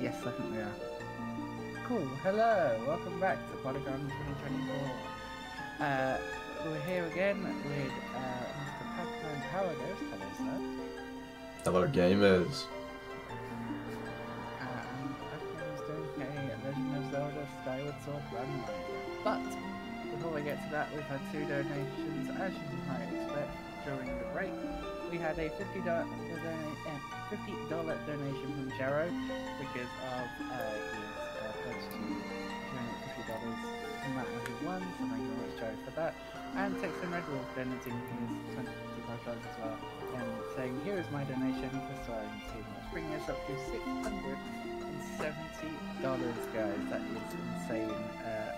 Yes, I think we are. Cool. Hello. Welcome back to Pottergone 2024. We're here again with Mr. Pacmanpowerghost. Hello, sir. Hello, gamers. And Pacman's doing a Legend of Zelda Skyward Sword Randomizer. But before we get to that, we've had 2 donations, as you might expect, during the break. We had a $50 donation from Jero because of his pledge to donate $50 no matter who won, so thank you very much, Jero, for that. And Texan Red Wolf donating his $25 as well, and saying, here is my donation for Soaring too much, bringing us up to $670, guys. That is insane.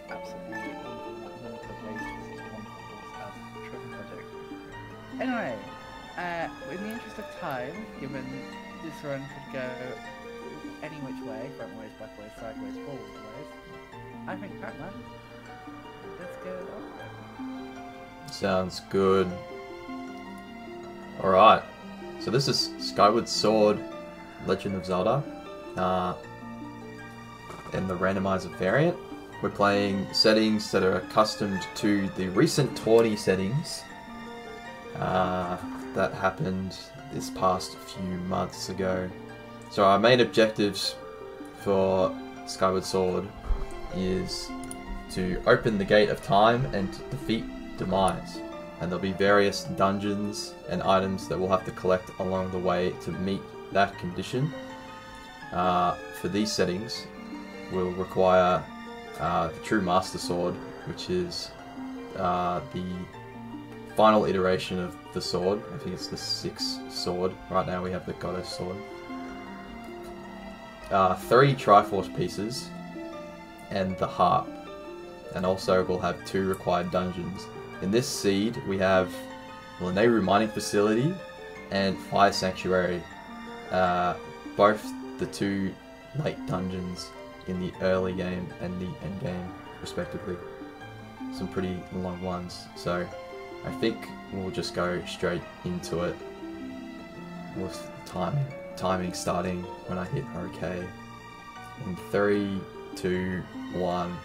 Absolutely wonderful. To raise this wonderful as a trophy project. Anyway, in the interest of time, given this run could go any which way, front ways, back ways, sideways, forward ways, I think Pacman, let's go on. Sounds good. Alright, so this is Skyward Sword, Legend of Zelda, in the Randomizer variant. We're playing settings that are accustomed to the recent tourney settings that happened this past few months ago. So our main objectives for Skyward Sword is to open the Gate of Time and to defeat Demise. And there'll be various dungeons and items that we'll have to collect along the way to meet that condition. For these settings, we'll require the True Master Sword, which is the final iteration of the sword. I think it's the 6th sword. Right now we have the Goddess Sword. 3 Triforce pieces and the harp. And also we'll have 2 required dungeons. In this seed we have Lanayru Mining Facility and Fire Sanctuary. Both the 2 late dungeons in the early game and the end game respectively. Some pretty long ones, so I think we'll just go straight into it with timing starting when I hit OK. In 3, 2, 1.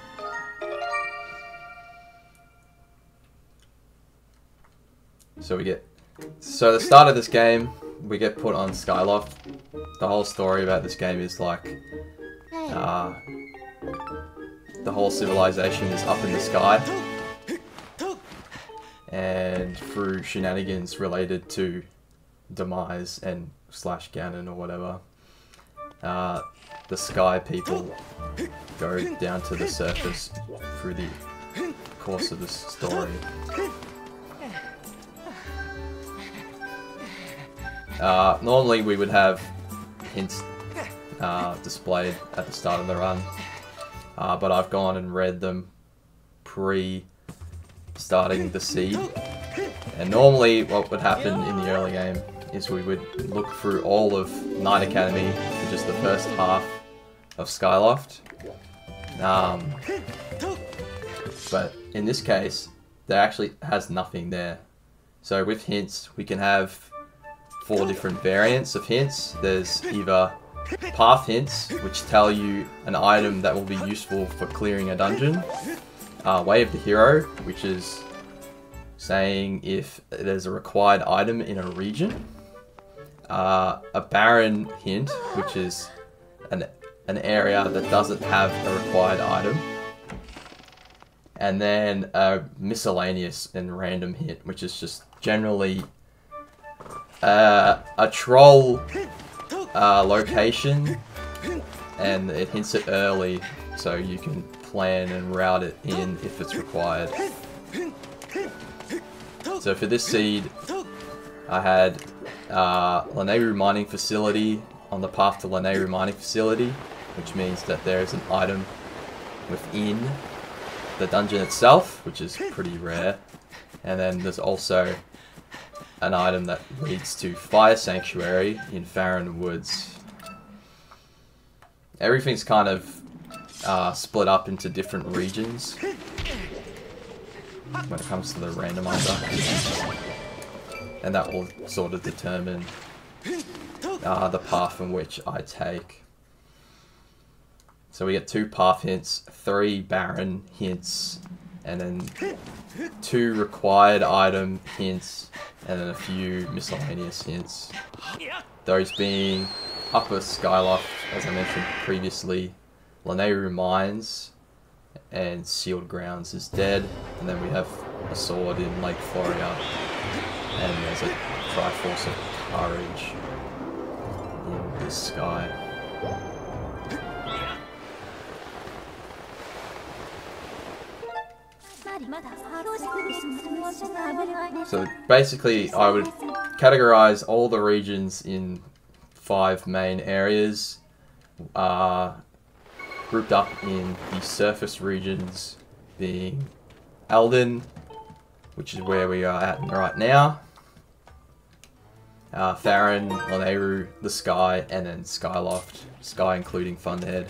So the start of this game, we get put on Skyloft. The whole story about this game is like, the whole civilization is up in the sky, and through shenanigans related to Demise and / Ganon or whatever, the sky people go down to the surface through the course of this story. Normally we would have hints displayed at the start of the run, but I've gone and read them pre-starting the seed. And normally what would happen in the early game is we would look through all of Knight Academy for just the first half of Skyloft. But in this case, there actually has nothing there. So with hints, we can have 4 different variants of hints. There's either path hints, which tell you an item that will be useful for clearing a dungeon. Way of the Hero, which is saying if there's a required item in a region. A Baron hint, which is an area that doesn't have a required item. And then a miscellaneous and random hint, which is just generally a troll location, and it hints it early so you can plan and route it in if it's required. So for this seed, I had Lanayru Mining Facility on the path to Lanayru Mining Facility, which means that there is an item within the dungeon itself, which is pretty rare. And then there's also an item that leads to Fire Sanctuary in Farron Woods. Everything's kind of split up into different regions when it comes to the randomizer, and that will sort of determine the path in which I take. So we get 2 path hints, 3 barren hints, and then 2 required item hints, and then a few miscellaneous hints. Those being Upper Skyloft, as I mentioned previously, Lanayru Mines, and Sealed Grounds is dead, and then we have a sword in Lake Floria, and there's a Triforce of Courage in the sky. So basically I would categorize all the regions in 5 main areas, grouped up in the surface regions being Alden, which is where we are at right now, Farron, Lanayru, the Sky, and then Skyloft, Sky including Funhead.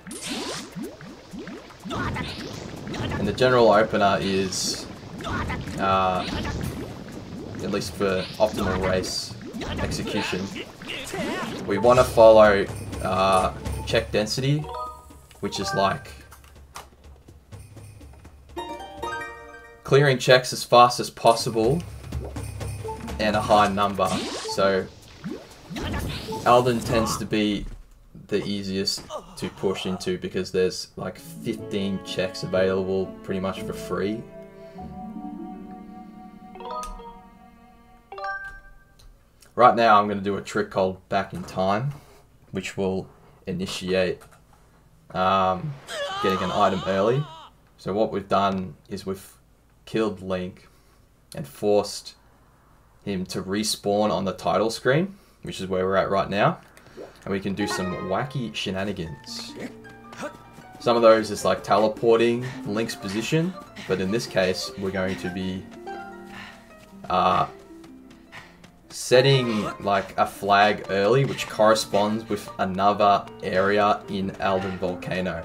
And the general opener is, at least for optimal race execution, we want to follow check density, which is like clearing checks as fast as possible and a high number. So Alden tends to be the easiest to push into because there's like 15 checks available pretty much for free. Right now I'm going to do a trick called Back in Time, which will initiate getting an item early. So what we've done is we've killed Link and forced him to respawn on the title screen, which is where we're at right now. And we can do some wacky shenanigans. Some of those is like teleporting Link's position, but in this case we're going to be setting like a flag early which corresponds with another area in Alden Volcano.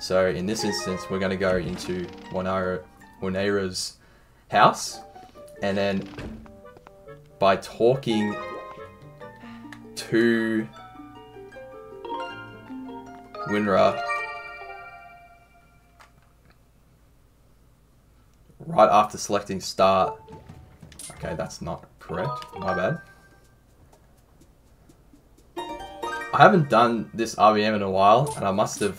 So in this instance we're going to go into Wanera's house, and then by talking to Winra right after selecting start. Okay, that's not correct. My bad. I haven't done this RBM in a while, and I must have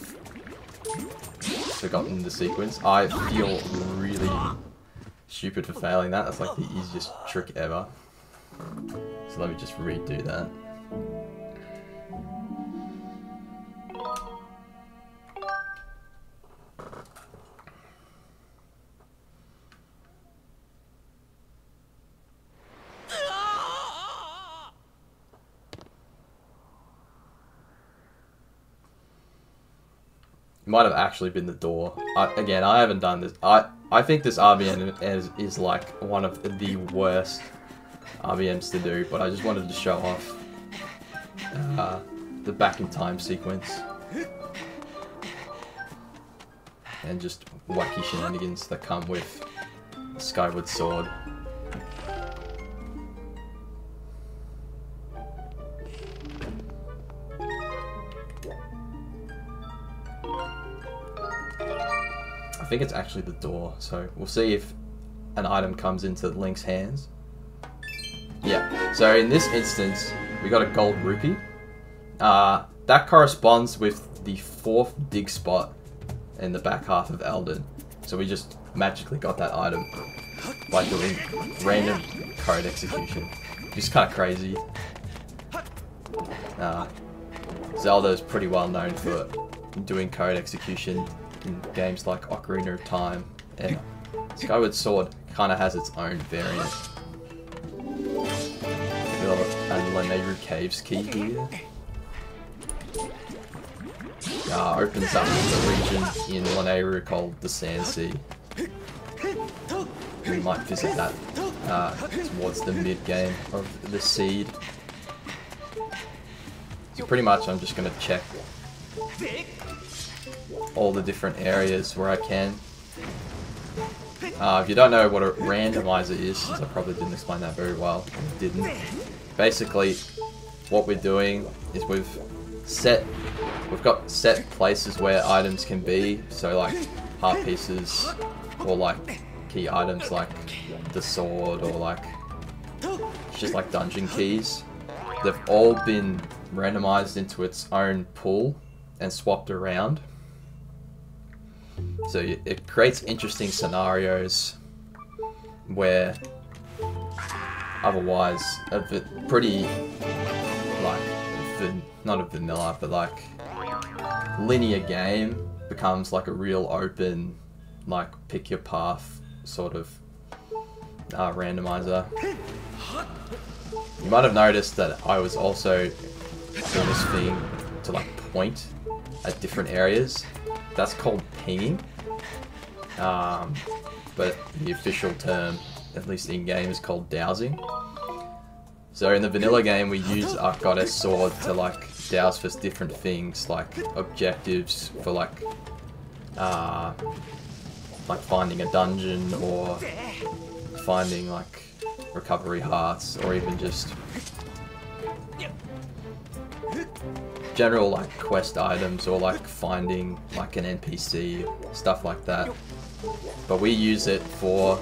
forgotten the sequence. I feel really stupid for failing that. That's like the easiest trick ever. So let me just redo that. It might have actually been the door. Again, I haven't done this. I think this RBM is like one of the worst RBMs to do, but I just wanted to show off the Back in Time sequence and just wacky shenanigans that come with Skyward Sword. I think it's actually the door, so we'll see if an item comes into Link's hands. Yeah, so in this instance, we got a gold rupee. That corresponds with the 4th dig spot in the back half of Alden. So we just magically got that item by doing random code execution. Just kind of crazy. Zelda is pretty well known for doing code execution in games like Ocarina of Time, and Skyward Sword kind of has its own variant. We got a Lanayru Caves key here. Opens up the region in Lanayru called the Sand Sea. We might visit that towards the mid-game of the Seed. So pretty much I'm just going to check all the different areas where I can. If you don't know what a randomizer is, since I probably didn't explain that very well, I didn't. Basically, what we're doing is we've set we've got set places where items can be, so like heart pieces or like key items like the sword or like just like dungeon keys. They've all been randomized into its own pool and swapped around. So it creates interesting scenarios where otherwise a pretty like not a vanilla but like linear game becomes like a real open like pick your path sort of randomizer. You might have noticed that I was also doing this thing to like point at different areas. That's called pinging. But the official term, at least in game, is called dowsing. So in the vanilla game, we use our goddess sword to like douse for different things, like objectives for like finding a dungeon or finding like recovery hearts, or even just general like quest items or like finding like an NPC, stuff like that. But we use it for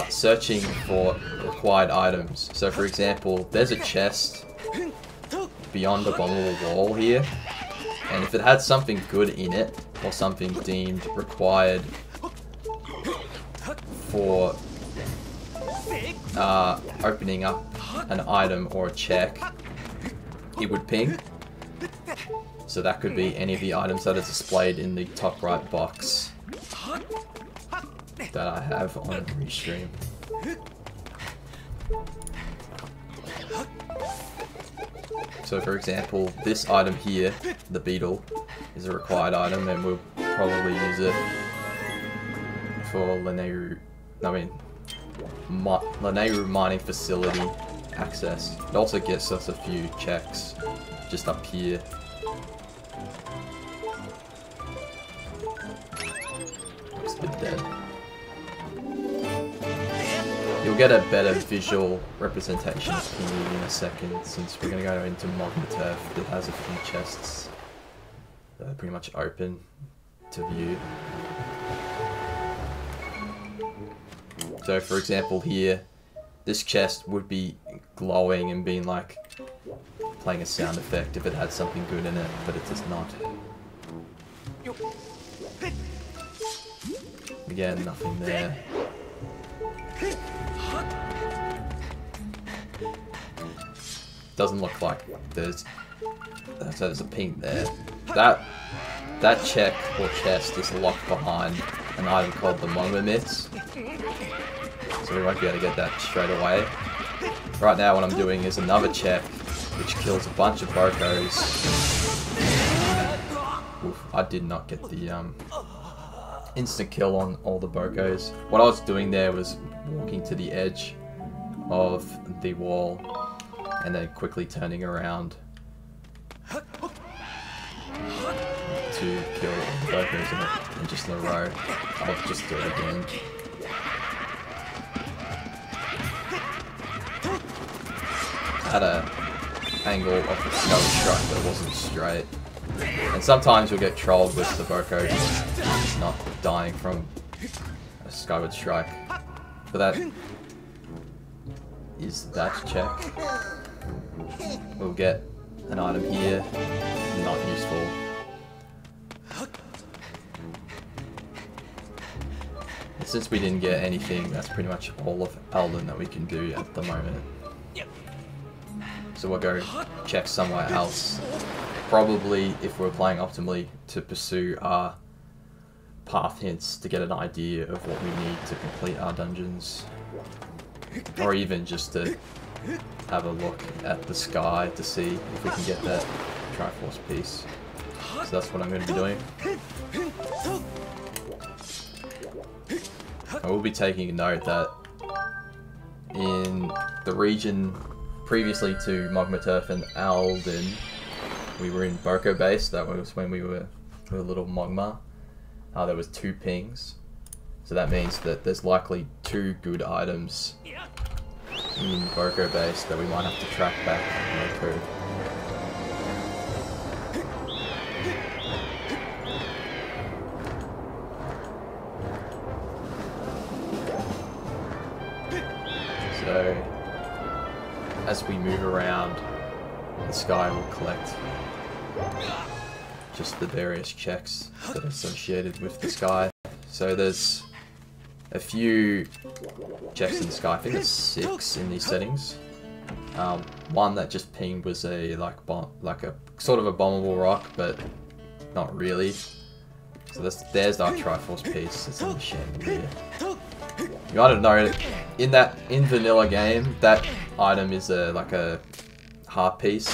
searching for required items. So for example, there's a chest beyond the abominable wall here, and if it had something good in it or something deemed required for opening up an item or a check, it would ping. So that could be any of the items that are displayed in the top right box that I have on Restream. So for example, this item here, the beetle, is a required item, and we'll probably use it for Lanayru mining facility access. It also gets us a few checks just up here. Looks a bit dead. You'll get a better visual representation of pinging in a second, since we're going to go into Magma Turf that has a few chests that are pretty much open to view. So for example here, this chest would be glowing and being like playing a sound effect if it had something good in it, but it does not. Again, nothing there. Doesn't look like there's a ping there. That check or chest is locked behind an item called the Magma Myths, so we won't be able to get that straight away. Right now what I'm doing is another check which kills a bunch of Bokos. Oof, I did not get the instant kill on all the Bokos. What I was doing there was walking to the edge of the wall and then quickly turning around to kill the Bokos in just in a row. I'll just do it again. I had a angle of the Skyward Strike that wasn't straight. And sometimes you'll get trolled with the Boko just not dying from a Skyward Strike. But that is that check. We'll get an item here, not useful. And since we didn't get anything, that's pretty much all of Elden that we can do at the moment. So we'll go check somewhere else. Probably, if we're playing optimally, to pursue our path hints to get an idea of what we need to complete our dungeons. Or even just to have a look at the sky to see if we can get that Triforce piece. So that's what I'm going to be doing. I will be taking a note that in the region previously to Magma Turf and Alden, we were in Boko base. That was when we were a little Magma. There was 2 pings, so that means that there's likely 2 good items in Boko base that we might have to track back to. as we move around, the sky will collect just the various checks that are associated with the sky. So there's a few checks in the sky. I think there's 6 in these settings. One that just pinged was a like a sort of a bombable rock, but not really. So there's our Triforce piece. It's in the chandelier. You might have noted in vanilla game that item is like a heart piece.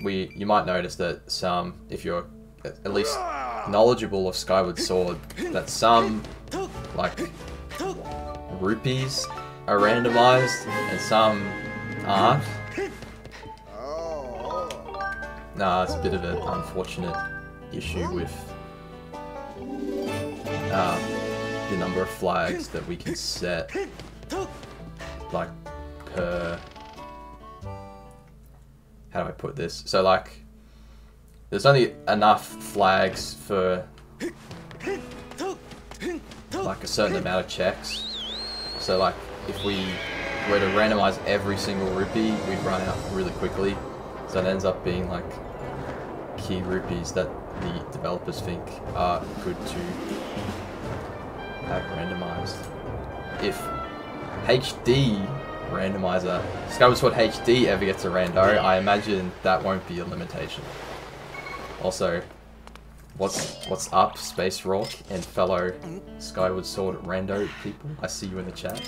You might notice that if you're at least knowledgeable of Skyward Sword, that some like rupees are randomized and some aren't. Nah, it's a bit of an unfortunate issue with the number of flags that we can set, like per, how do I put this? So like, there's only enough flags for like a certain amount of checks. So like, if we were to randomize every single rupee, we'd run out really quickly. So it ends up being like key rupees that the developers think are good to have randomized. If HD randomizer, Skyward Sword HD ever gets a rando, I imagine that won't be a limitation. Also, what's up, Space Rock and fellow Skyward Sword rando people? I see you in the chat.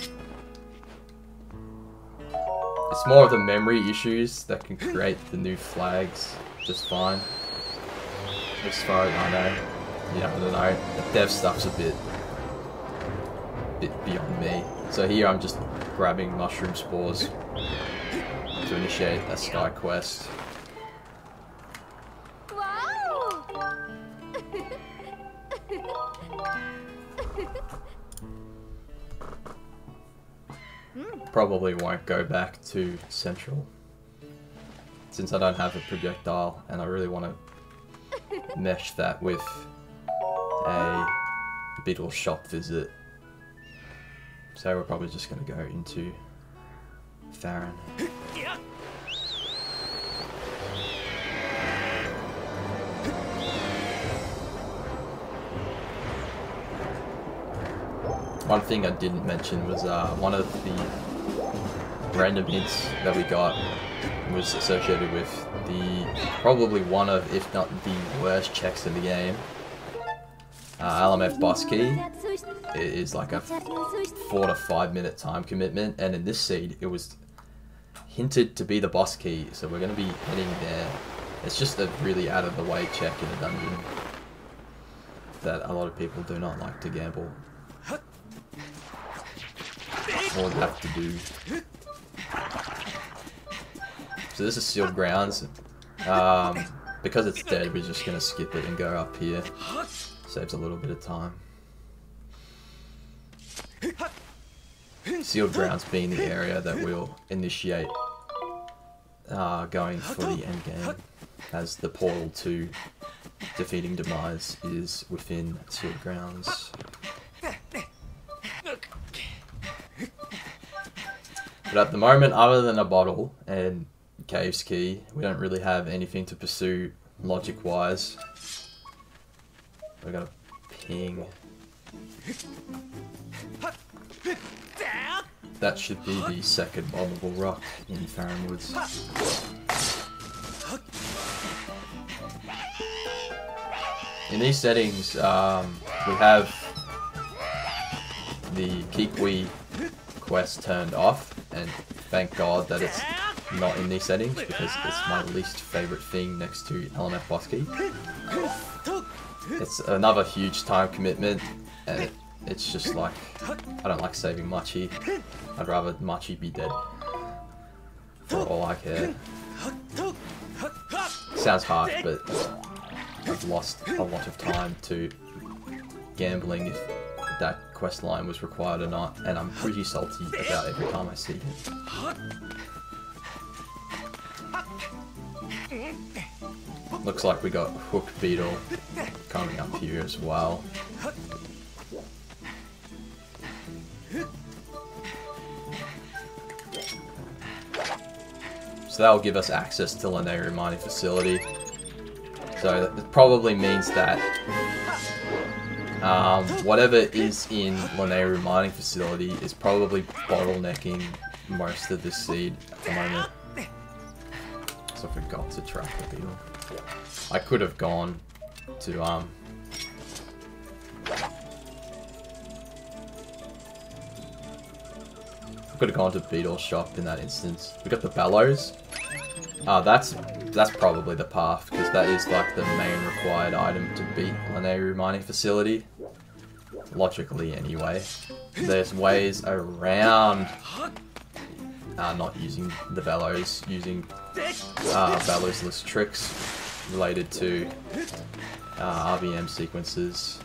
It's more of the memory issues that can create the new flags just fine. As far as I know, I don't know. The dev stuff's a bit beyond me. So here I'm just grabbing mushroom spores to initiate a sky quest. Wow! Probably won't go back to Central since I don't have a projectile and I really want to mesh that with a Beetle shop visit. So we're probably just going to go into Farron. One thing I didn't mention was one of the random hints that we got was associated with probably one of, if not the worst checks in the game. LMF boss key. It is like a 4 to 5 minute time commitment, and in this seed it was hinted to be the boss key, so we're going to be heading there. It's just a really out of the way check in a dungeon that a lot of people do not like to gamble or have to do. So this is sealed grounds. Because it's dead, we're just going to skip it and go up here. Saves a little bit of time. Sealed grounds being the area that we'll initiate going for the end game, as the portal to defeating Demise is within sealed grounds. But at the moment, other than a bottle and Cave's key, we don't really have anything to pursue logic-wise. We're gonna ping. That should be the second bombable rock in Farron Woods. In these settings, we have the Kikwi quest turned off, and thank God that it's not in these settings, because it's my least favourite thing next to LMF boss key. It's another huge time commitment, and it's just like, I don't like saving Machi. I'd rather Machi be dead, for all I care. Sounds harsh, but I've lost a lot of time to gambling if that quest line was required or not, and I'm pretty salty about every time I see it. Looks like we got Hook Beetle coming up here as well. So that will give us access to Lanayru Mining Facility. So that probably means that whatever is in Lanayru Mining Facility is probably bottlenecking most of the seed at the moment. So I forgot to track the beetle. I could have gone to I could have gone to Beetle's shop in that instance. We got the bellows. That's probably the path, because that is like the main required item to beat Lanayru Mining Facility. Logically, anyway. There's ways around not using the bellows, using bellows-less tricks related to RBM sequences.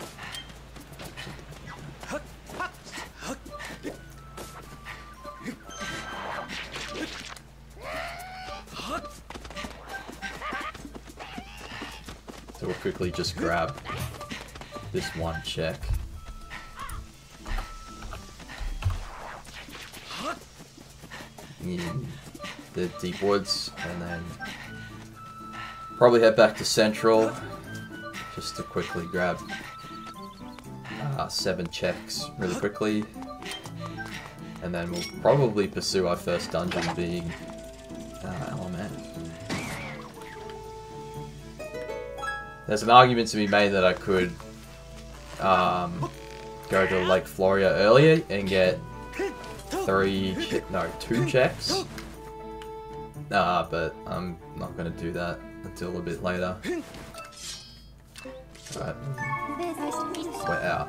So we'll quickly just grab this one check. In the deep woods, and then probably head back to Central just to quickly grab 7 checks really quickly, and then we'll probably pursue our first dungeon being Element. There's an argument to be made that I could go to Lake Floria earlier and get 2 checks. But I'm not going to do that until a bit later. Alright, we're out.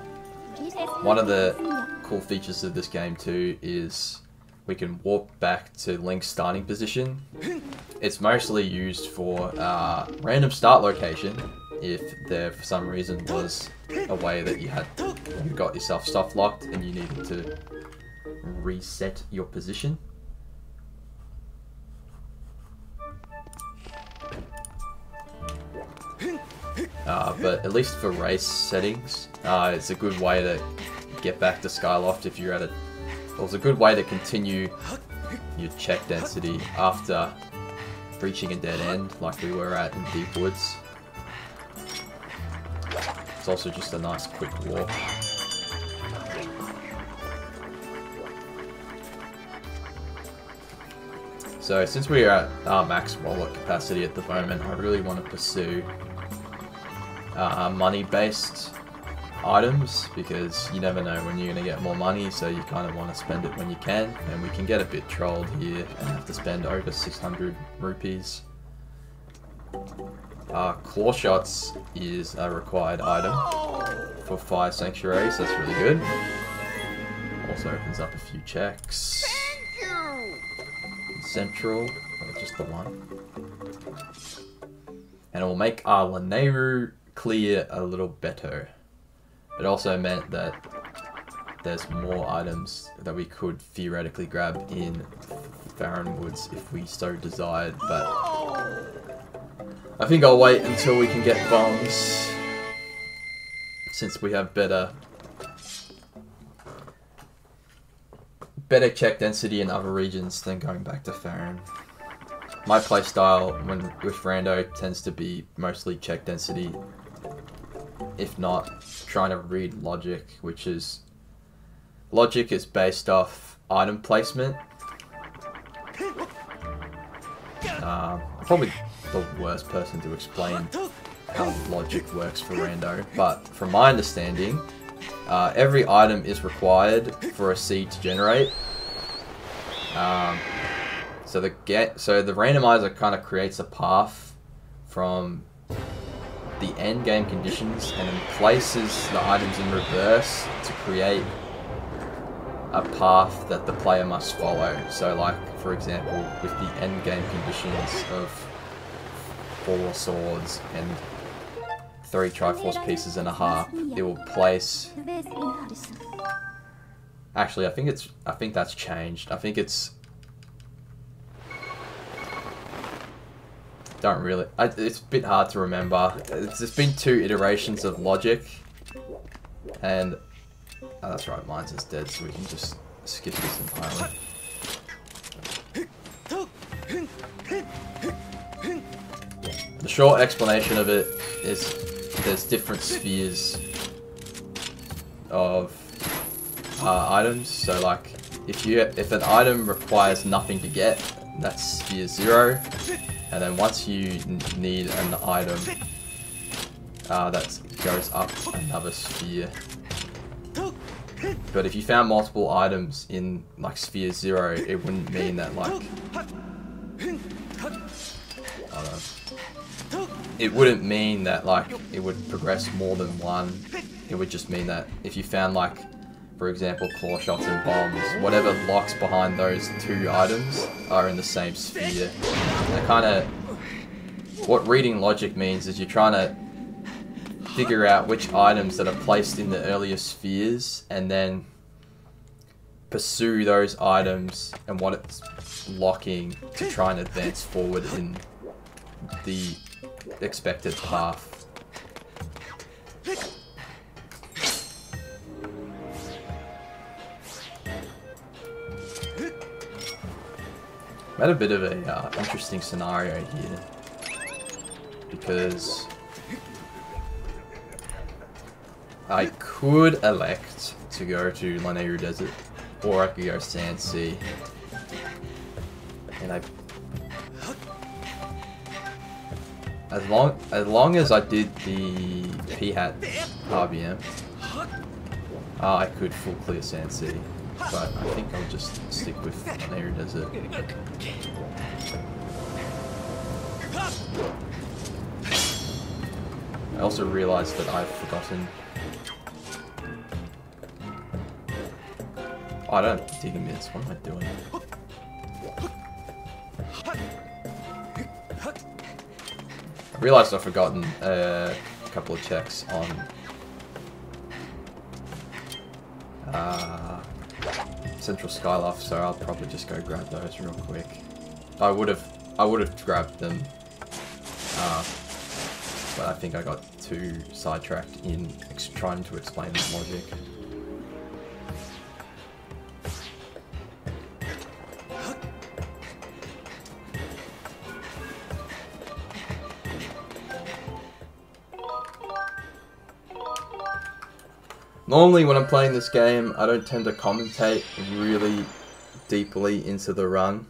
One of the cool features of this game too is we can warp back to Link's starting position. It's mostly used for random start location if there for some reason was a way that you got yourself soft locked and you needed to reset your position. But at least for race settings, it's a good way to get back to Skyloft if you're at it's a good way to continue your check density after reaching a dead end like we were at in Deep Woods. It's also just a nice quick walk. So since we are at our max wallet capacity at the moment, I really want to pursue money-based items, because you never know when you're going to get more money, so you kind of want to spend it when you can, and we can get a bit trolled here and have to spend over 600 rupees. Claw Shots is a required item for 5 sanctuaries, that's really good. Also opens up a few checks. Central, or just the one. And it will make our Lanayru clear a little better. It also meant that there's more items that we could theoretically grab in Farron Woods if we so desired, but I think I'll wait until we can get bombs, since we have better check density in other regions than going back to Farron. My playstyle with Rando tends to be mostly check density, if not trying to read logic, which is... Logic is based off item placement. I'm probably the worst person to explain how logic works for Rando, but from my understanding, every item is required for a seed to generate. So the randomizer kind of creates a path from the end game conditions and then places the items in reverse to create a path that the player must follow. So like, for example, with the end game conditions of 4 swords and 3 Triforce pieces and a harp, it will place... Actually, I think that's changed. I think it's... Don't really... it's a bit hard to remember. There's been 2 iterations of logic. And... Oh, that's right, mine's is dead, so we can just skip this entirely. The short explanation of it is there's different spheres of items. So like if an item requires nothing to get, that's sphere 0, and then once you need an item, that goes up another sphere. But if you found multiple items in like sphere 0, it wouldn't mean that like it wouldn't mean that like it would progress more than one. It would just mean that if you found like, for example, claw shots and bombs, whatever locks behind those 2 items are in the same sphere. And kind of what reading logic means is you're trying to figure out which items that are placed in the earlier spheres and then pursue those items and what it's locking to try and advance forward in the expected path. I had a bit of a interesting scenario here because I could elect to go to Lanayru Desert, or I could go Sand Sea, and as long as I did the P-Hat RBM, I could full clear Sand Sea, but I think I'll just stick with Lanayru Desert. I also realised that I've forgotten. Oh, I don't dig a miss. What am I doing? I realised I've forgotten a couple of checks on Central Skyloft, so I'll probably just go grab those real quick. I would have grabbed them, but I think I got too sidetracked in trying to explain the logic. Normally when I'm playing this game, I don't tend to commentate really deeply into the run.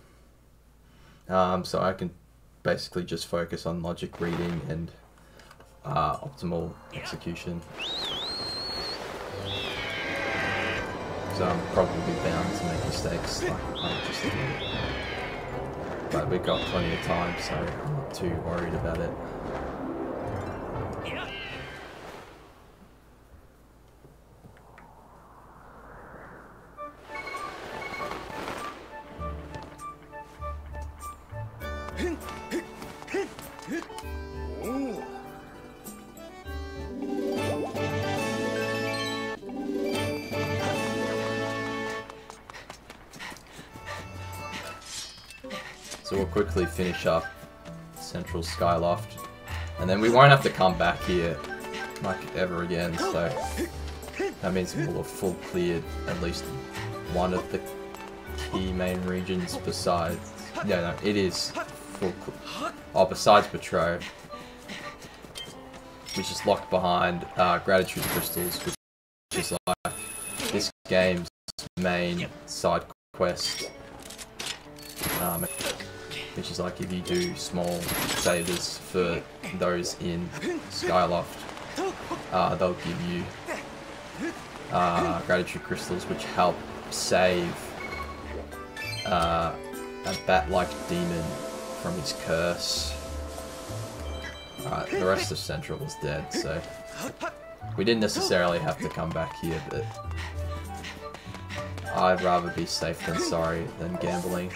So I can basically just focus on logic reading and optimal execution. So I'm probably bound to make mistakes like I just did. But we've got plenty of time, so I'm not too worried about it. So we'll quickly finish up Central Skyloft, and then we won't have to come back here like ever again, so that means we'll have full cleared at least one of the key main regions besides, no, it is full, besides Betrow, which is locked behind Gratitude Crystals, which is like this game's main side quest. Which is like if you do small savers for those in Skyloft, they'll give you Gratitude Crystals, which help save a bat-like demon from his curse. The rest of Central is dead, so we didn't necessarily have to come back here, but I'd rather be safe than sorry than gambling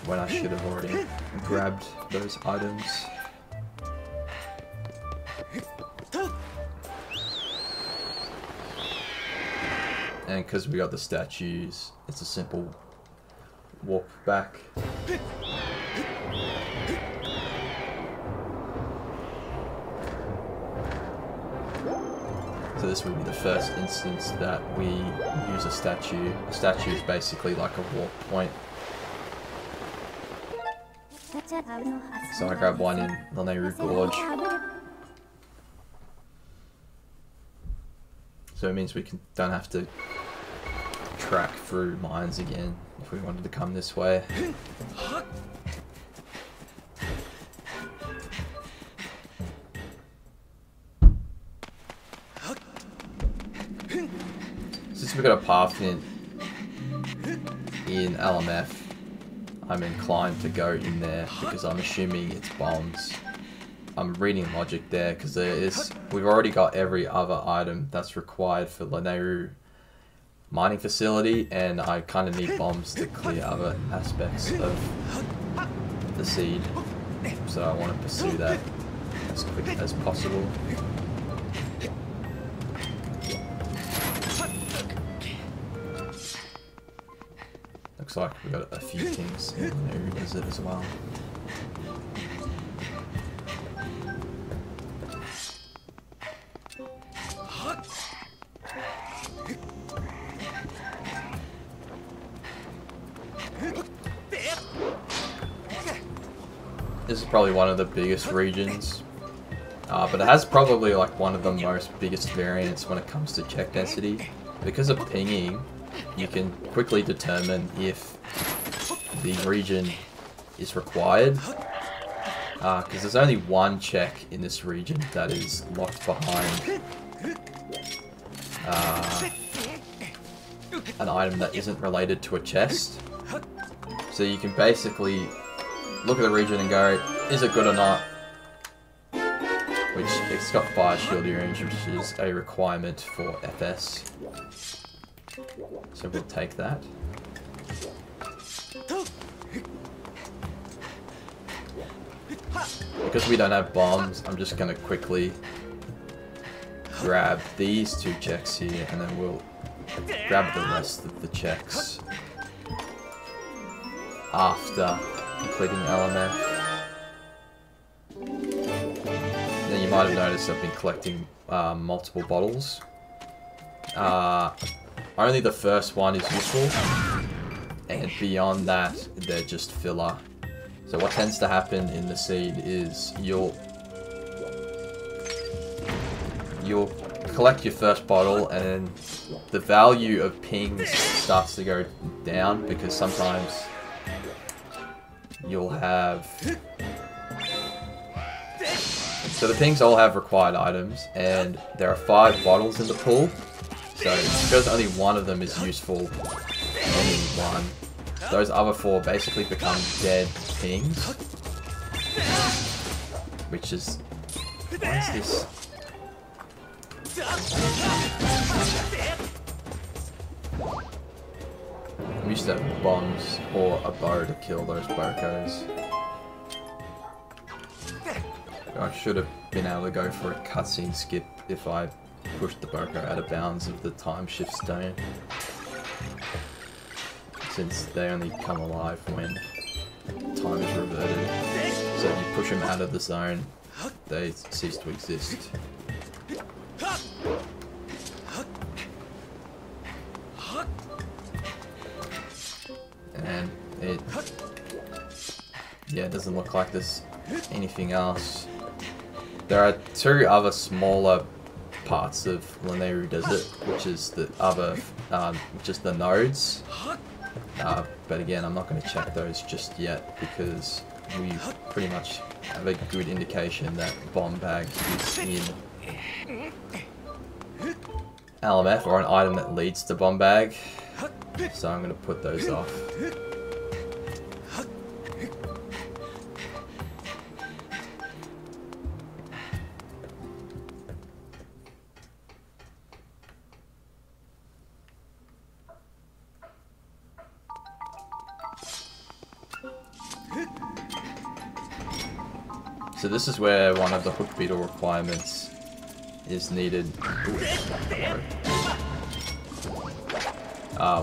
when I should have already grabbed those items. And because we got the statues, it's a simple walk back. So this would be the first instance that we use a statue. A statue is basically like a walk point. So I grab one in Lanayru Gorge. So it means we don't have to track through mines again if we wanted to come this way. Since we've got a path in LMF, I'm inclined to go in there because I'm assuming it's bombs. I'm reading logic there because we've already got every other item that's required for Lanayru mining facility, and I kind of need bombs to clear other aspects of the seed. So I want to pursue that as quick as possible. Looks like we've got a few things in the new desert as well. This is probably one of the biggest regions, but it has probably like one of the biggest variants when it comes to check density. Because of pinging, you can quickly determine if the region is required, because there's only one check in this region that is locked behind an item that isn't related to a chest. So you can basically look at the region and go, is it good or not? Which it's got fire shield earrings, which is a requirement for FS. So we'll take that. Because we don't have bombs, I'm just going to quickly grab these two checks here, and then we'll grab the rest of the checks after completing LMF. Now you might have noticed I've been collecting multiple bottles. Only the first one is useful, and beyond that, they're just filler. So what tends to happen in the seed is you'll collect your first bottle, and then the value of pings starts to go down, because sometimes you'll have... So the pings all have required items, and there are 5 bottles in the pool. So because only one of them is useful, only one, those other 4 basically become dead pings. Which is... What is this? I'm used to having bombs or a bow to kill those bokos. I should have been able to go for a cutscene skip if I pushed the boko out of bounds of the time shift stone, since they only come alive when time is reverted. So if you push them out of the zone, they cease to exist. And it doesn't look like there's anything else. There are 2 other smaller parts of Lanayru Desert, which is the nodes. But again, I'm not going to check those just yet, because we pretty much have a good indication that bomb bag is in LMF, or an item that leads to bomb bag. So I'm going to put those off. So this is where one of the hook beetle requirements is needed.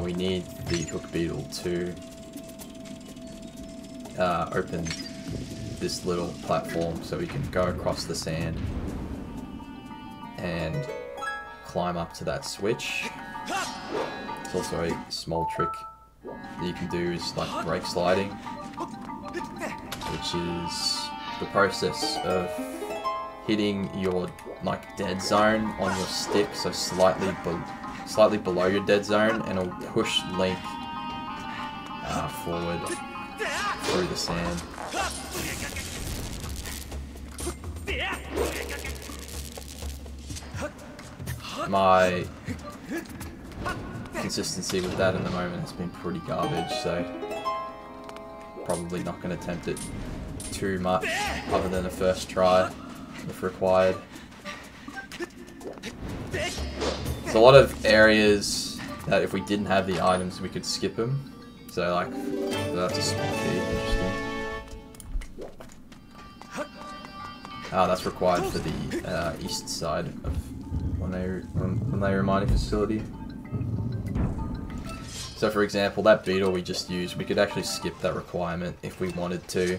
We need the hook beetle to open this little platform so we can go across the sand and climb up to that switch. It's also a small trick that you can do, is like brake sliding. You which is the process of hitting your like dead zone on your stick, so slightly below your dead zone, and it'll push Link forward through the sand. My consistency with that at the moment has been pretty garbage, so probably not going to attempt it too much other than a first try if required. There's a lot of areas that if we didn't have the items we could skip them, so like that's a small key. Interesting. That's required for the east side of Lanayru mining facility. So for example, that beetle we just used, we could actually skip that requirement if we wanted to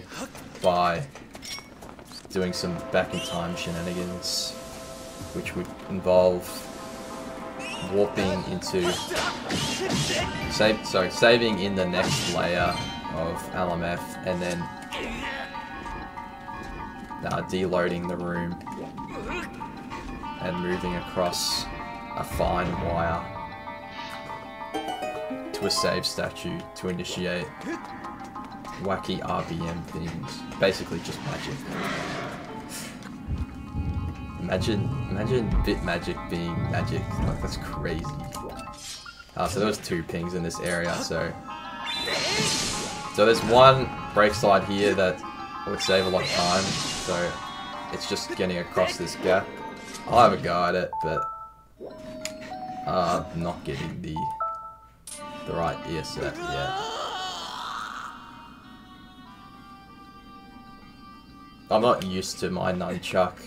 by doing some back in time shenanigans, which would involve warping into saving in the next layer of LMF and then deloading the room and moving across a fine wire to a save statue to initiate wacky RBM things. Basically just magic. Imagine bit magic being magic. Like, that's crazy. So there was 2 pings in this area, so there's one break slide here that would save a lot of time, so it's just getting across this gap. I'll have a go at it, but not getting the right ear set yet. I'm not used to my nunchuck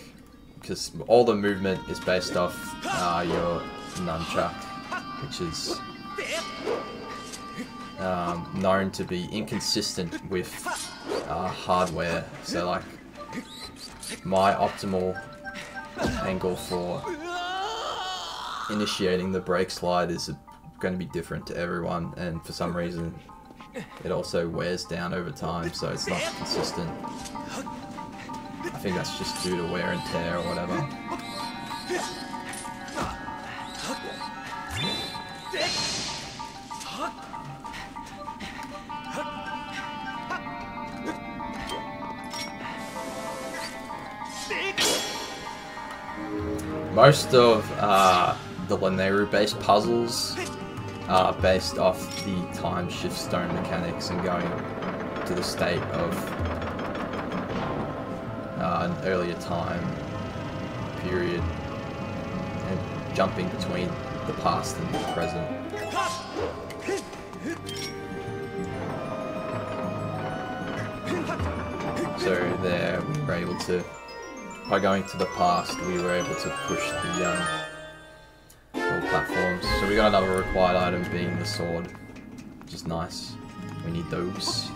because all the movement is based off your nunchuck, which is known to be inconsistent with hardware. So like my optimal angle for initiating the brake slide is going to be different to everyone, and for some reason it also wears down over time, so it's not consistent. I think that's just due to wear and tear or whatever. Most of the Lanayru-based puzzles are based off the time shift stone mechanics and going to the state of an earlier time period and jumping between the past and the present. So there we were able to, by going to the past, we were able to push the little platforms. So we got another required item being the sword, which is nice. We need those.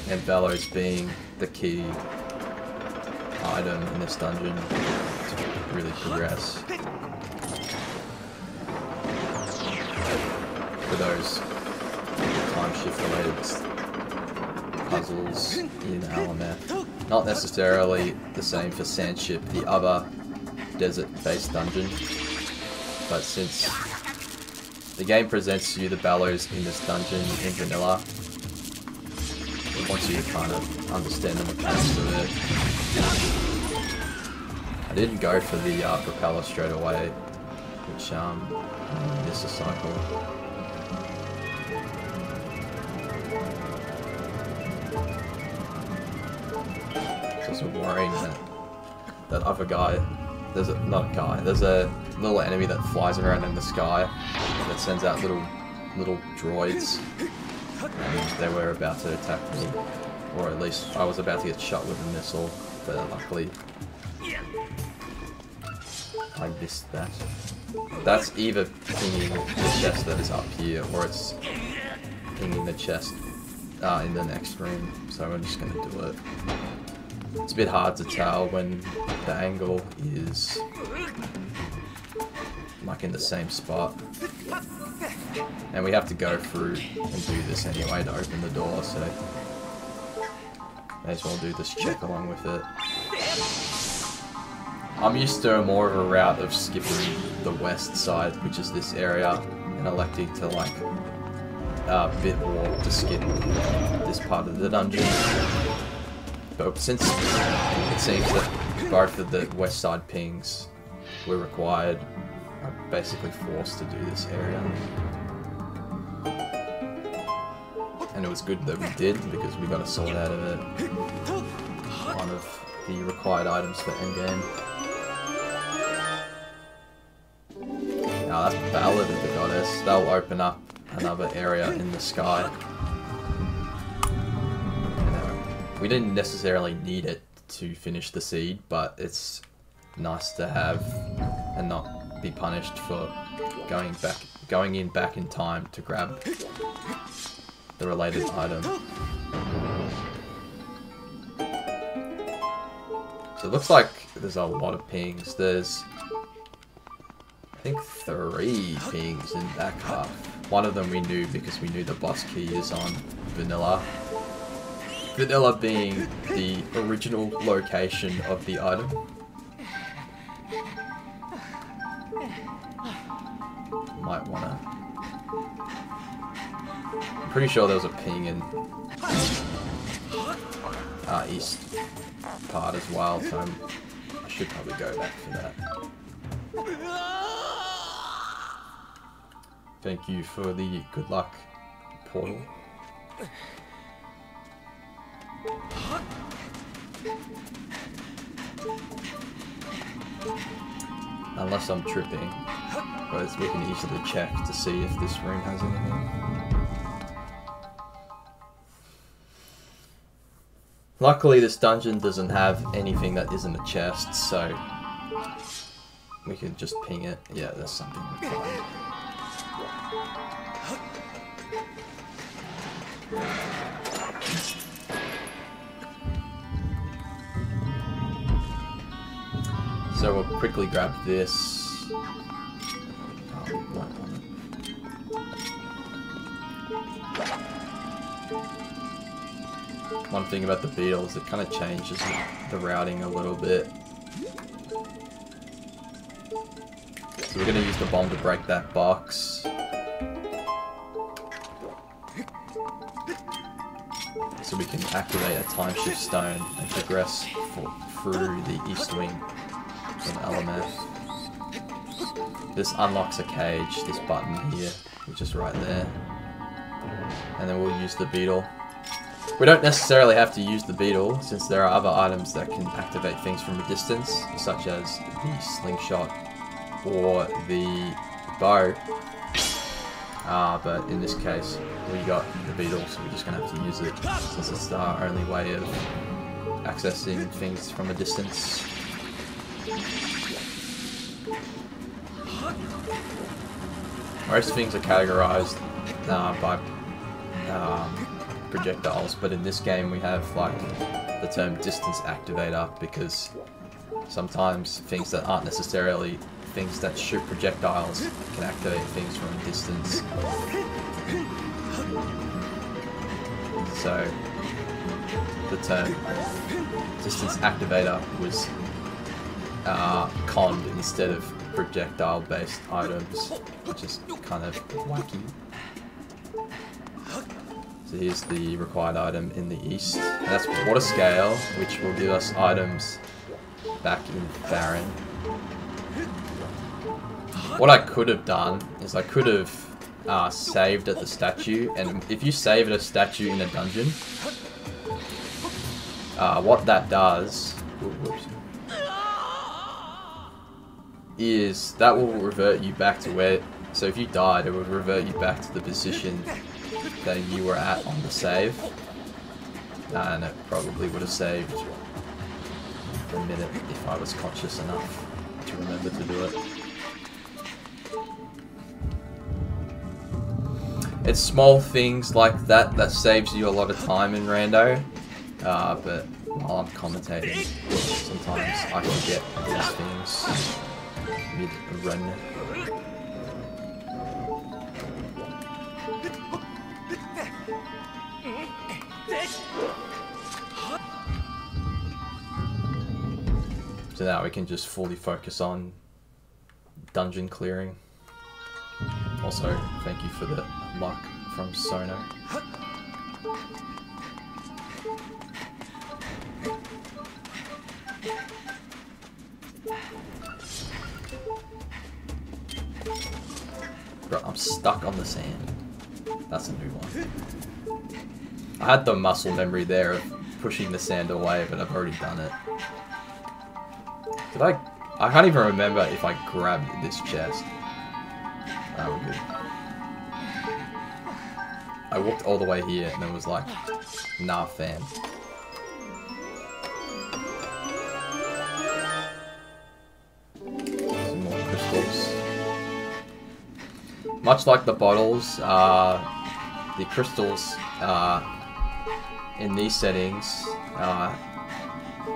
And Bellows being the key item in this dungeon to really progress. For those time shift related puzzles in LMF. Not necessarily the same for Sandship, the other desert based dungeon, but since the game presents you the Bellows in this dungeon in vanilla, it wants you to kind of understand the mechanics of it. I didn't go for the propeller straight away, which missed a cycle. Just worrying that other guy, there's a little enemy that flies around in the sky that sends out little droids, and they were about to attack me, or at least I was about to get shot with a missile, but luckily I missed that. That's either pinging the chest that is up here, or it's pinging the chest in the next room, so I'm just going to do it. It's a bit hard to tell when the angle is like in the same spot. And we have to go through and do this anyway to open the door, so may as well do this check along with it. I'm used to more of a route of skipping the west side, which is this area, and electing to like bit walk to skip this part of the dungeon. But since it seems that both of the west side pings were required, I'm basically forced to do this area. And it was good that we did, because we got a sword out of it. One of the required items for endgame. Now that's Ballad of the Goddess. That'll open up another area in the sky. We didn't necessarily need it to finish the seed, but it's nice to have and not be punished for going back in time to grab the related item. So it looks like there's a lot of pings. There's, I think, 3 pings in back half. One of them we knew because we knew the boss key is on Vanilla. Vanilla being the original location of the item. Might wanna... I'm pretty sure there was a ping in east part as well, so I should probably go back for that. Thank you for the good luck portal. Unless I'm tripping, but we can easily check to see if this room has anything. Luckily this dungeon doesn't have anything that isn't a chest, so we can just ping it. Yeah, there's something required. So we'll quickly grab this. One thing about the beetle is it kind of changes the routing a little bit. So we're going to use the bomb to break that box. So we can activate a time shift stone and progress through the east wing of LMF. This unlocks a cage, this button here, which is right there. And then we'll use the beetle. We don't necessarily have to use the beetle, since there are other items that can activate things from a distance, such as the slingshot or the bow. But in this case, we got the beetle, so we're just going to have to use it, since it's our only way of accessing things from a distance. Most things are categorized by projectiles, but in this game we have like the term distance activator, because sometimes things that aren't necessarily things that shoot projectiles can activate things from a distance. So the term distance activator was conned instead of projectile based items, which is kind of wacky. So here's the required item in the east, and that's water scale, which will give us items back in Farron. What I could have done is I could have saved at the statue, and if you save at a statue in a dungeon, what that does is that will revert you back to where, so if you died, it would revert you back to the position that you were at on the save, and it probably would have saved a minute if I was conscious enough to remember to do it. It's small things like that that saves you a lot of time in Rando, but while I'm commentating, sometimes I forget these things mid-run. So now we can just fully focus on dungeon clearing. Also, thank you for the luck from Sono. Bro, I'm stuck on the sand. That's a new one. I had the muscle memory there of pushing the sand away, but I've already done it. Did I can't even remember if I grabbed this chest. Ah, we're good. I walked all the way here and it was like, nah fam. Some more crystals. Much like the bottles, the crystals in these settings,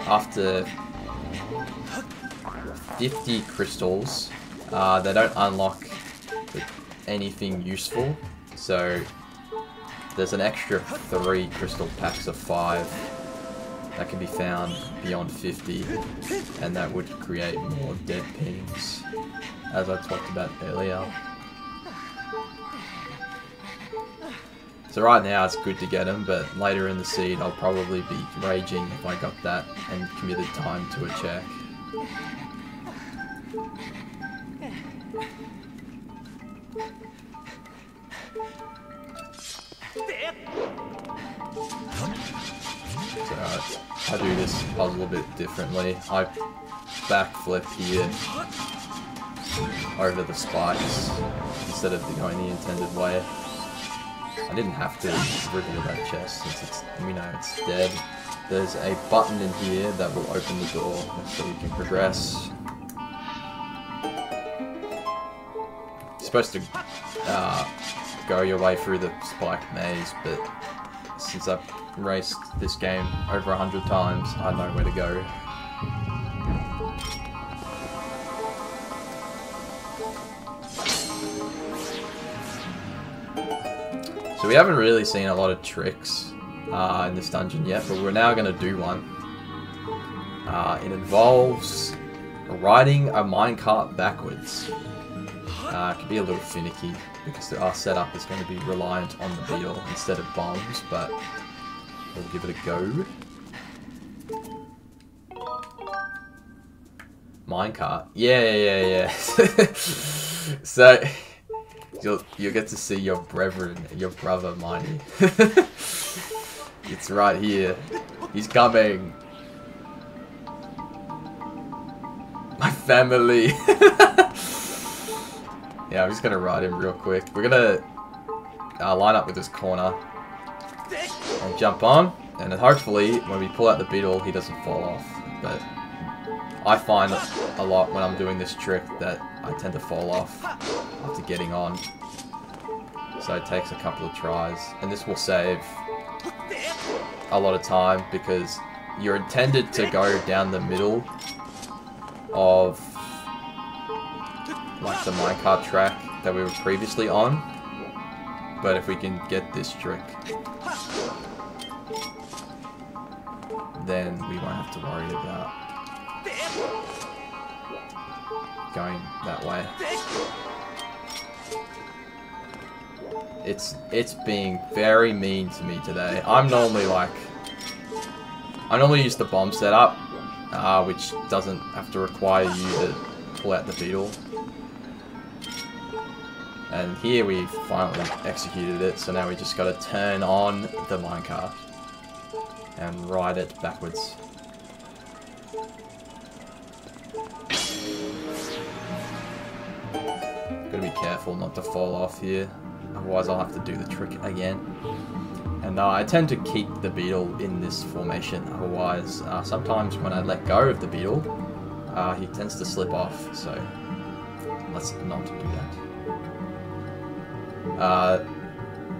after 50 crystals, they don't unlock anything useful, so there's an extra 3 crystal packs of 5 that can be found beyond 50, and that would create more dead pings, as I talked about earlier. So right now it's good to get them, but later in the seed I'll probably be raging if I got that and committed time to a check. So I do this puzzle a bit differently. I backflip here over the spikes instead of going the intended way. I didn't have to reveal that chest since it's, we know it's dead. There's a button in here that will open the door so you can progress. You're supposed to go your way through the spiked maze, but since I've raced this game over 100 times, I know where to go. So we haven't really seen a lot of tricks in this dungeon yet, but we're now going to do one. It involves riding a minecart backwards. It can be a little finicky because our setup is going to be reliant on the beetle instead of bombs, but we'll give it a go. Minecart? Yeah. So you'll get to see your brethren, your brother, Mighty. It's right here. He's coming. My family. Yeah, I'm just gonna ride him real quick. We're gonna line up with this corner and jump on, and then hopefully when we pull out the beetle, he doesn't fall off. But I find a lot when I'm doing this trick that I tend to fall off after getting on. So it takes a couple of tries, and this will save a lot of time because you're intended to go down the middle of like the minecart track that we were previously on. But if we can get this trick, then we won't have to worry about going that way. It's being very mean to me today. I normally use the bomb setup, which doesn't have to require you to pull out the beetle. And here we finally executed it, so now we just gotta turn on the minecart and ride it backwards. Gotta be careful not to fall off here, otherwise I'll have to do the trick again. And I tend to keep the beetle in this formation, otherwise sometimes when I let go of the beetle, he tends to slip off, so let's not do that.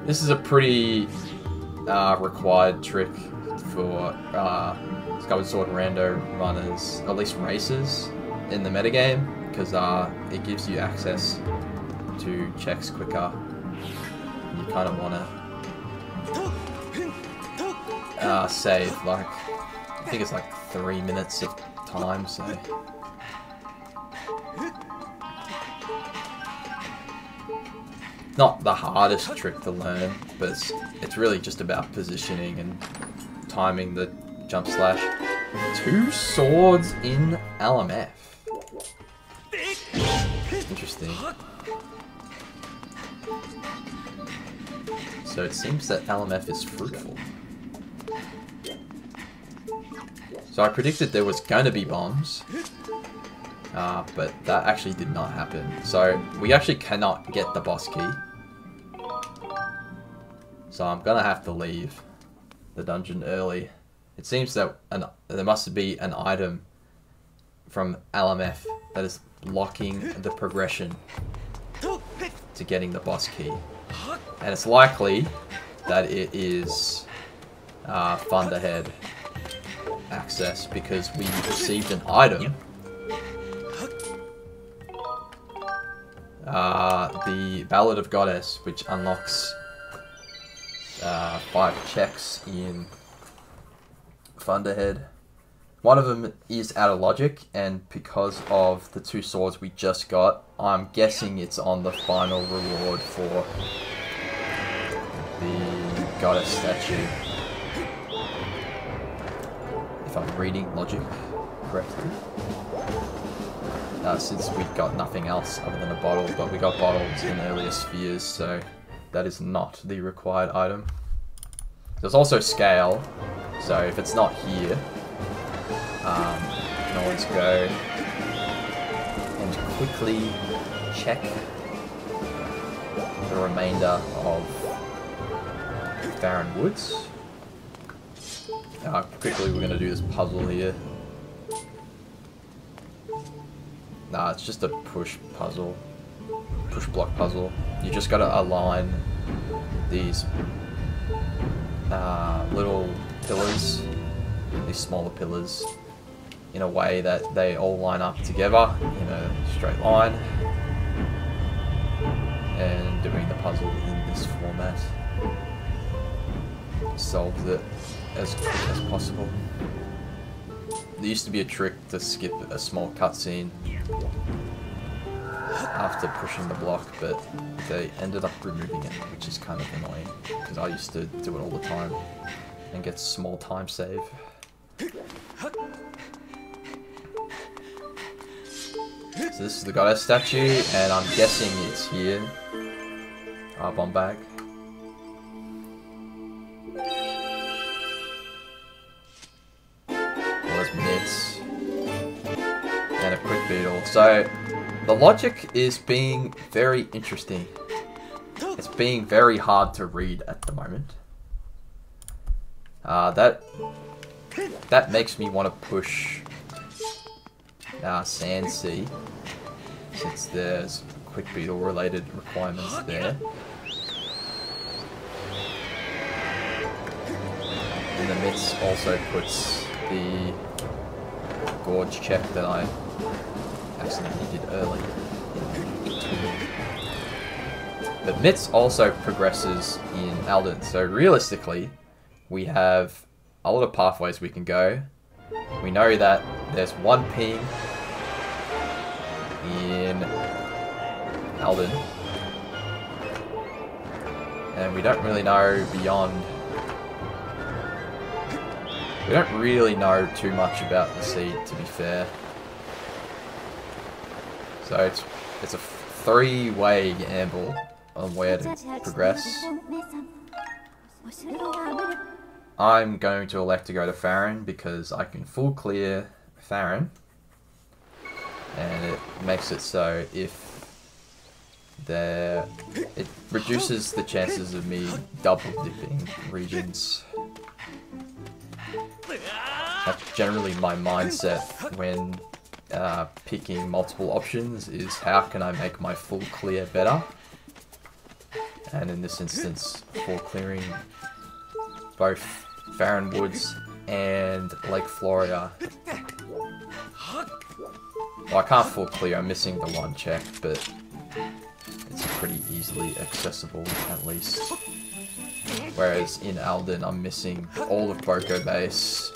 This is a pretty required trick for Skyward Sword Rando runners, at least racers in the metagame, because it gives you access to checks quicker. You kind of want to save, like, I think it's like 3 minutes of time, so... Not the hardest trick to learn, but it's really just about positioning and timing the jump slash. 2 swords in LMF. Interesting. So it seems that LMF is fruitful. So I predicted there was going to be bombs, but that actually did not happen. So we actually cannot get the boss key. So I'm going to have to leave the dungeon early. It seems that there must be an item from LMF that is blocking the progression to getting the boss key. And it's likely that it is Thunderhead access, because we received an item. The Ballad of Goddess, which unlocks 5 checks in Thunderhead. One of them is out of logic, and because of the 2 swords we just got, I'm guessing it's on the final reward for the Goddess statue. If I'm reading logic correctly. Since we got nothing else other than a bottle, but we got bottles in earlier spheres, so that is not the required item. There's also scale, so if it's not here, you can always go and quickly check the remainder of Farron Woods. Quickly, we're going to do this puzzle here. Nah, it's just a push puzzle. Push block puzzle. You just got to align these little pillars, these smaller pillars, in a way that they all line up together in a straight line. And doing the puzzle in this format solves it as quick as possible. There used to be a trick to skip a small cutscene after pushing the block, but they ended up removing it, which is kind of annoying, because I used to do it all the time and get small time save. So this is the Goddess statue, and I'm guessing it's here. Bomb bag. Mitts and a quick beetle. So the logic is being very interesting. It's being very hard to read at the moment. That makes me want to push Sand Sea, since there's quick beetle related requirements there. And the Mitts also puts the gorge check that I accidentally did early. But Mitts also progresses in Alden, so realistically we have a lot of pathways we can go. We know that there's one ping in Alden, and we don't really know beyond. We don't really know too much about the seed, to be fair. So it's a 3-way gamble on where to progress. I'm going to elect to go to Farron because I can full clear Farron, and it makes it so if it reduces the chances of me double dipping regions. That's generally my mindset when picking multiple options, is how can I make my full clear better? And in this instance, for clearing both Farron Woods and Lake Floria. Well, I can't full clear, I'm missing the 1 check, but it's pretty easily accessible at least. Whereas in Alden, I'm missing all of Boko Base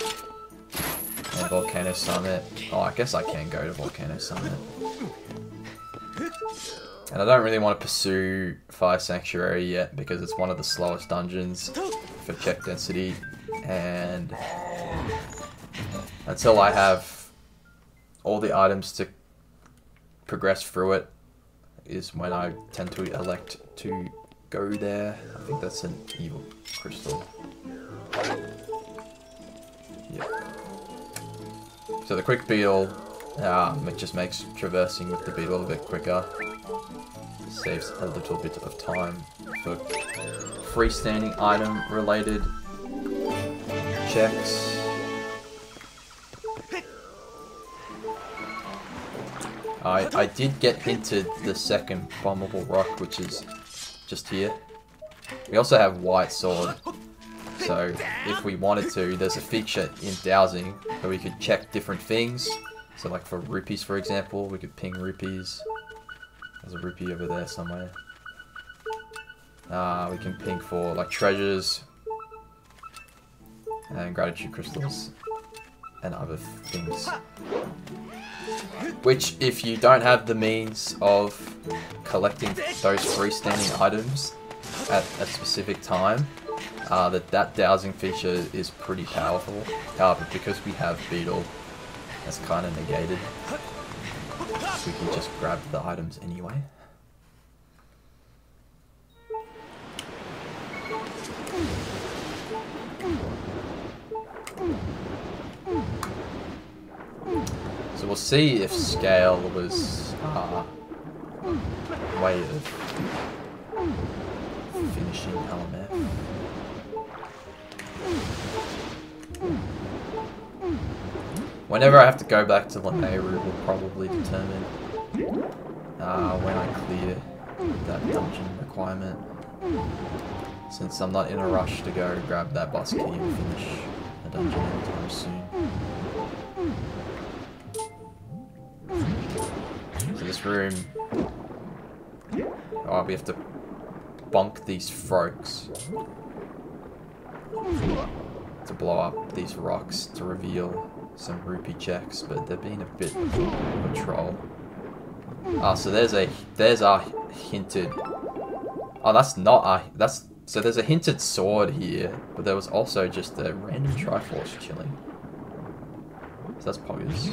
and Volcano Summit. Oh, I guess I can go to Volcano Summit. And I don't really want to pursue Fire Sanctuary yet because it's one of the slowest dungeons for check density. And until I have all the items to progress through it is when I tend to elect to go there. I think that's an evil crystal. Yep. So the quick beetle it just makes traversing with the beetle a bit quicker. It saves a little bit of time for freestanding item related checks. I did get hinted the second bombable rock, which is just here. We also have white sword, so if we wanted to, there's a feature in dowsing where we could check different things. So like for rupees, for example, we could ping rupees. There's a rupee over there somewhere. We can ping for like treasures and gratitude crystals and other things. Which, if you don't have the means of collecting those freestanding items at a specific time, that dowsing feature is pretty powerful. However, because we have Beetle, that's kind of negated. We can just grab the items anyway. So we'll see if scale was a way of finishing LMF. Whenever I have to go back to Lanayru will probably determine when I clear that dungeon requirement. Since I'm not in a rush to go grab that boss key and finish a dungeon anytime soon. So this room, we have to bonk these frogs to blow up these rocks to reveal some rupee checks, but they're being a bit of a troll. So there's our hinted. Oh, that's not so there's a hinted sword here, but there was also just a random Triforce chilling. So that's bogus.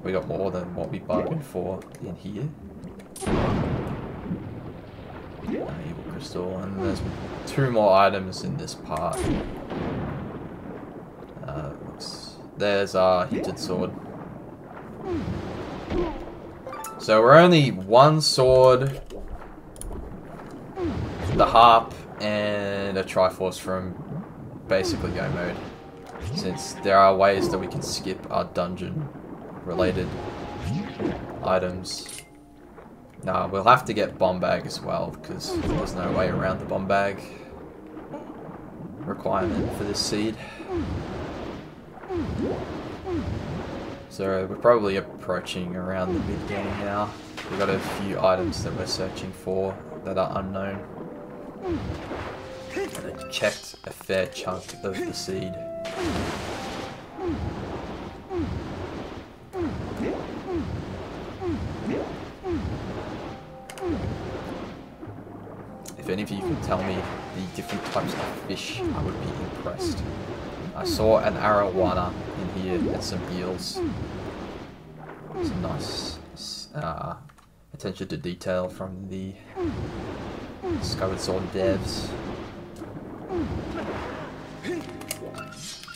We got more than what we bargained for in here. Evil crystal, and there's 2 more items in this part. There's our hinted sword. So we're only 1 sword, the harp, and a Triforce from basically go mode. Since there are ways that we can skip our dungeon related items. Nah, we'll have to get bomb bag as well, because there's no way around the bomb bag requirement for this seed. So we're probably approaching around the mid game now. We've got a few items that we're searching for that are unknown. And I checked a fair chunk of the seed. If any of you can tell me the different types of fish, I would be impressed. I saw an arowana in here and some eels. Some nice attention to detail from the Skyward Sword devs.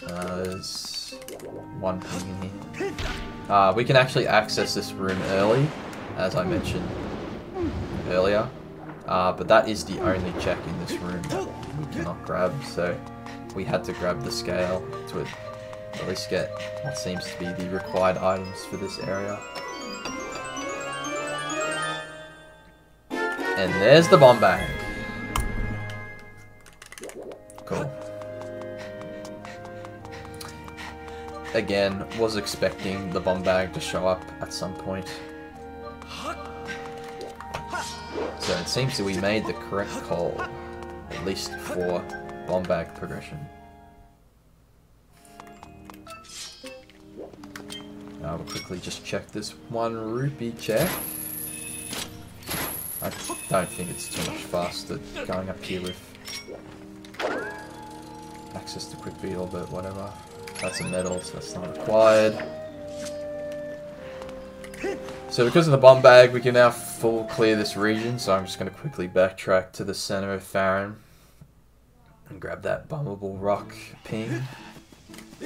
There's 1 thing in here. We can actually access this room early, as I mentioned earlier. But that is the only check in this room that we cannot grab, so we had to grab the scale to at least get what seems to be the required items for this area. And there's the bomb bag. Cool. Again, was expecting the bomb bag to show up at some point. So it seems that we made the correct call, at least for bomb bag progression. We'll quickly just check this 1 rupee check. I don't think it's too much faster going up here with access to quick beetle, but whatever. That's a medal, so that's not required. So because of the bomb bag, we can now full clear this region, so I'm just going to quickly backtrack to the center of Farron and grab that bummable rock ping.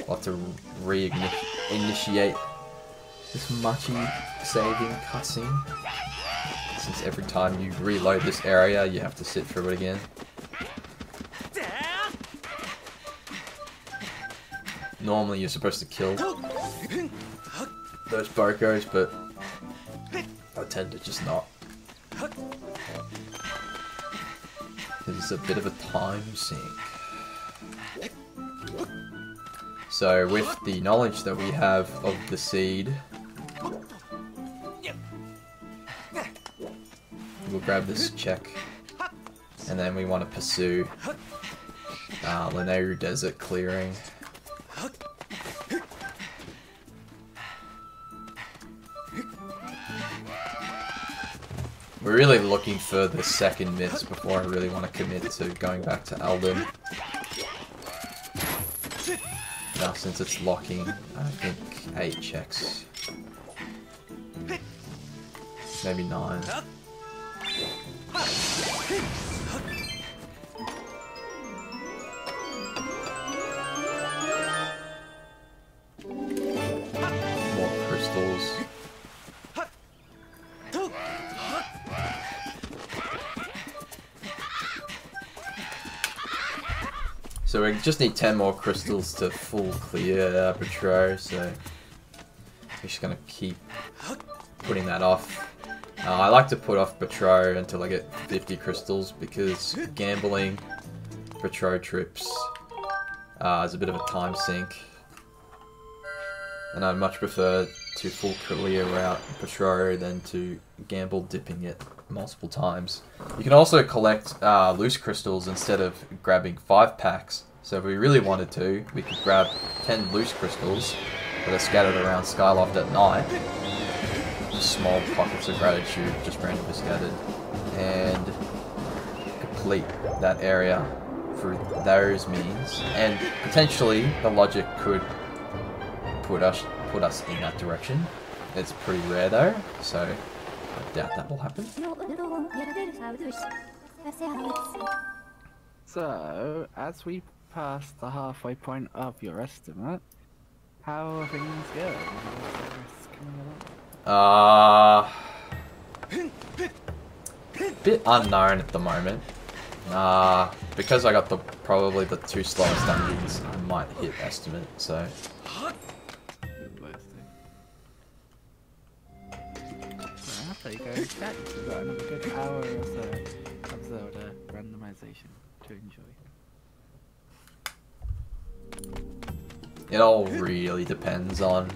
I'll have to re-initiate this Machi saving cutscene, since every time you reload this area, you have to sit through it again. Normally you're supposed to kill those Bokos, but I tend to just not. It's a bit of a time sink. So with the knowledge that we have of the seed, we'll grab this check, and then we want to pursue Lanayru Desert clearing. We're really looking for the second myth before I really want to commit to going back to Alden. Now since it's locking, I think 8 checks. Maybe 9. More crystals. So we just need 10 more crystals to full clear Petro, so we're just gonna keep putting that off. I like to put off Petro until I get 50 crystals, because gambling Petro trips is a bit of a time sink. And I'd much prefer to full clear out Petro than to gamble dipping it multiple times. You can also collect loose crystals instead of grabbing 5 packs. So if we really wanted to, we could grab 10 loose crystals that are scattered around Skyloft at night. Just small pockets of gratitude, just randomly scattered. And complete that area through those means. And potentially the logic could put us in that direction. It's pretty rare though, so I doubt that will happen. So, as we pass the halfway point of your estimate, how are things going? Bit unknown at the moment. Because I got probably the 2 slowest dungeons, I might hit estimate, so. There you go. We've got another good hour or so of Zelda randomization to enjoy. It all really depends on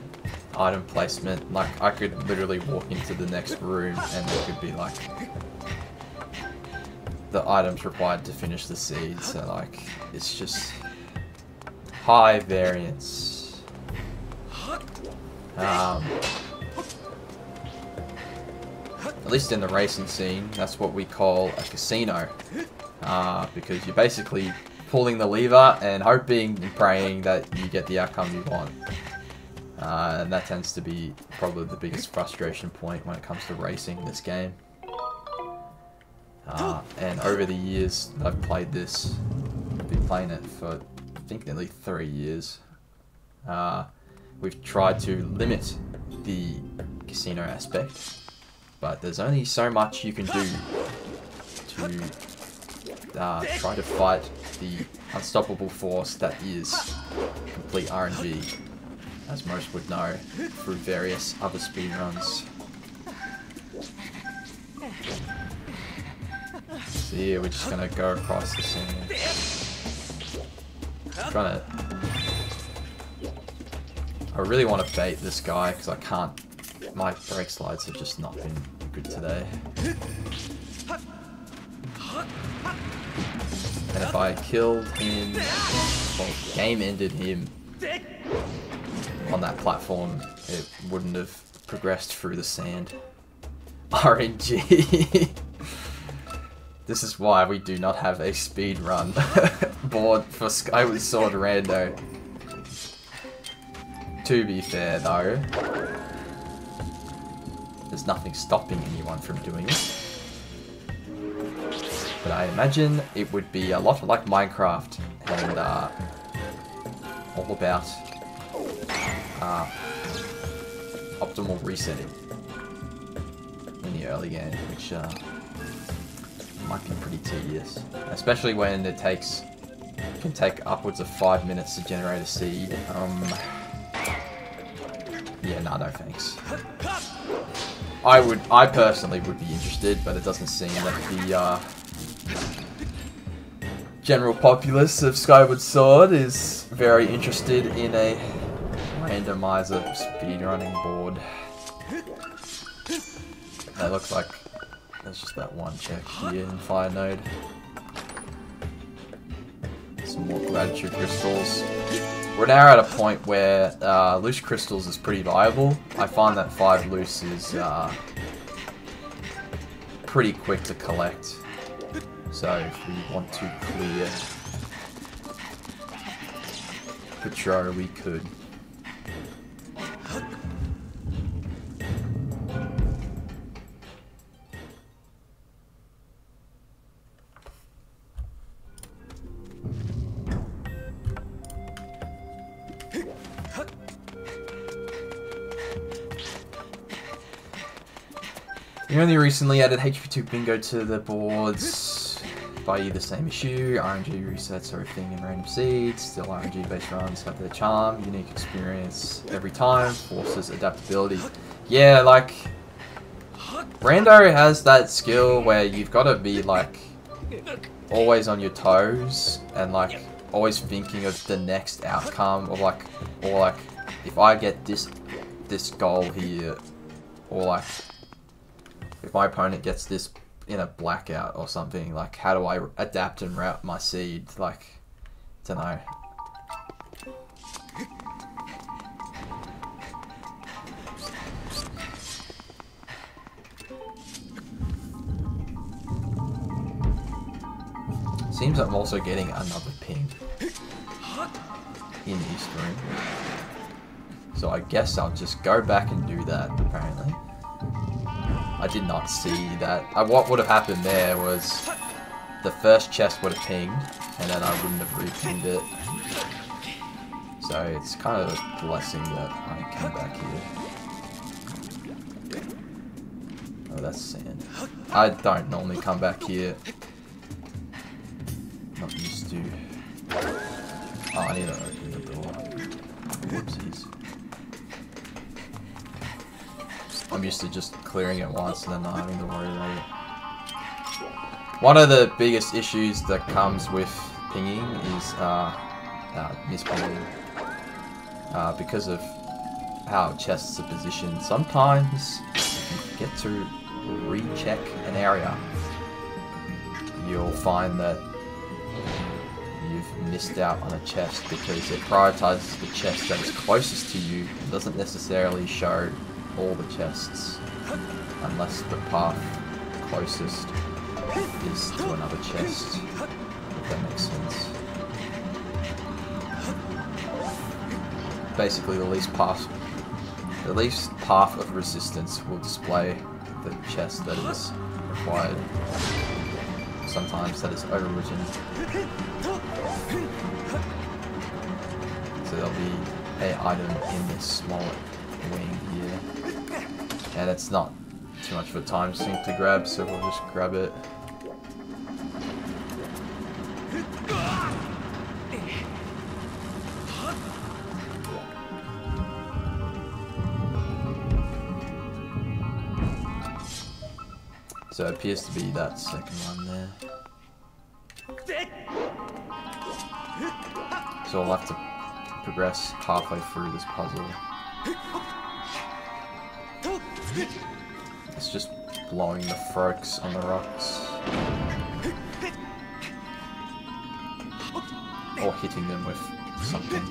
item placement. Like, I could literally walk into the next room and there could be like the items required to finish the seed, so like it's just high variance. At least in the racing scene, that's what we call a casino, because you're basically pulling the lever and hoping and praying that you get the outcome you want. And that tends to be probably the biggest frustration point when it comes to racing this game. And over the years I've played this, I've been playing it for I think nearly 3 years. We've tried to limit the casino aspect, but there's only so much you can do to try to fight the unstoppable force that is complete RNG, as most would know through various other speedruns. So yeah, we're just gonna go across the scene. I really want to bait this guy because I can't. My brake slides have just not been good today. And if I killed him, well, game ended him on that platform, it wouldn't have progressed through the sand. RNG. This is why we do not have a speedrun board for Skyward Sword Rando. To be fair though, there's nothing stopping anyone from doing it. But I imagine it would be a lot like Minecraft and all about optimal resetting in the early game, which might be pretty tedious, especially when it can take upwards of 5 minutes to generate a seed. Yeah, no thanks. I personally would be interested, but it doesn't seem that the general populace of Skyward Sword is very interested in a randomizer speedrunning board. It looks like there's just that one check here in Fire Node. Some more gratitude crystals. We're now at a point where loose crystals is pretty viable. I find that 5 loose is pretty quick to collect. So if we want to clear Petro, we could. We only recently added HP2 bingo to the boards by the same issue. RNG resets are a thing in random seeds. Still RNG based runs have their charm, unique experience every time, forces adaptability. Yeah, like Rando has that skill where you've got to be like always on your toes and like always thinking of the next outcome, or like if I get this goal here, or like if my opponent gets this in a blackout or something, like how do I adapt and route my seed? Like, don't know. Seems I'm also getting another ping in East Room. So I guess I'll just go back and do that, apparently. I did not see that. What would have happened there was the first chest would have pinged, and then I wouldn't have re-pinged it. So it's kind of a blessing that I came back here. Oh, that's sand. I don't normally come back here. Not used to. Oh, I need to open the door. Whoopsies. I'm used to just clearing it once and then not having to worry about it. One of the biggest issues that comes with pinging is mispinging. Because of how chests are positioned, sometimes you get to recheck an area. You'll find that you've missed out on a chest because it prioritizes the chest that is closest to you and doesn't necessarily show all the chests unless the path closest is to another chest, if that makes sense. Basically the least path of resistance will display the chest that is required. Sometimes that is overwritten. So there'll be an item in this small wing here. And it's not too much of a time sink to grab, so we'll just grab it. So it appears to be that second one there. So I'll have to progress halfway through this puzzle. It's just blowing the frogs on the rocks. or hitting them with something,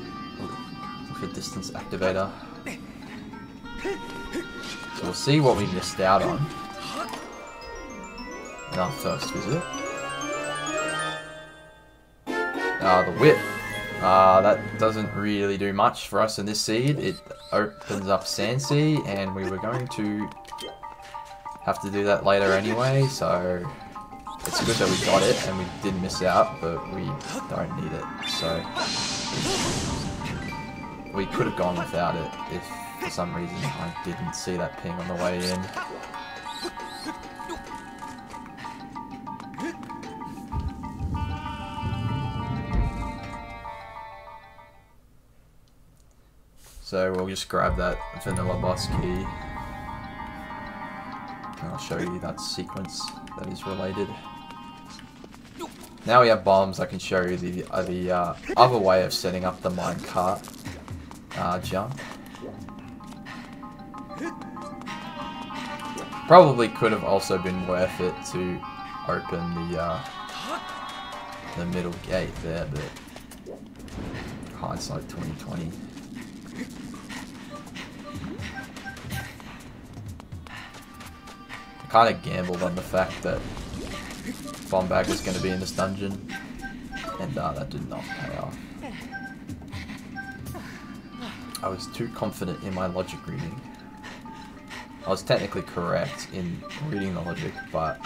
with a distance activator. So we'll see what we missed out on in our first visit. The whip. That doesn't really do much for us in this seed. It opens up Sandsea, and we were going to have to do that later anyway, so it's good that we got it and we didn't miss out, but we don't need it, so we could have gone without it if for some reason I didn't see that ping on the way in. So we'll just grab that vanilla boss key, and I'll show you that sequence that is related. Now we have bombs, I can show you the other way of setting up the minecart jump. Probably could have also been worth it to open the middle gate there, but hindsight 2020. Kind of gambled on the fact that bomb bag was going to be in this dungeon, and that did not pay off. I was too confident in my logic reading. I was technically correct in reading the logic, but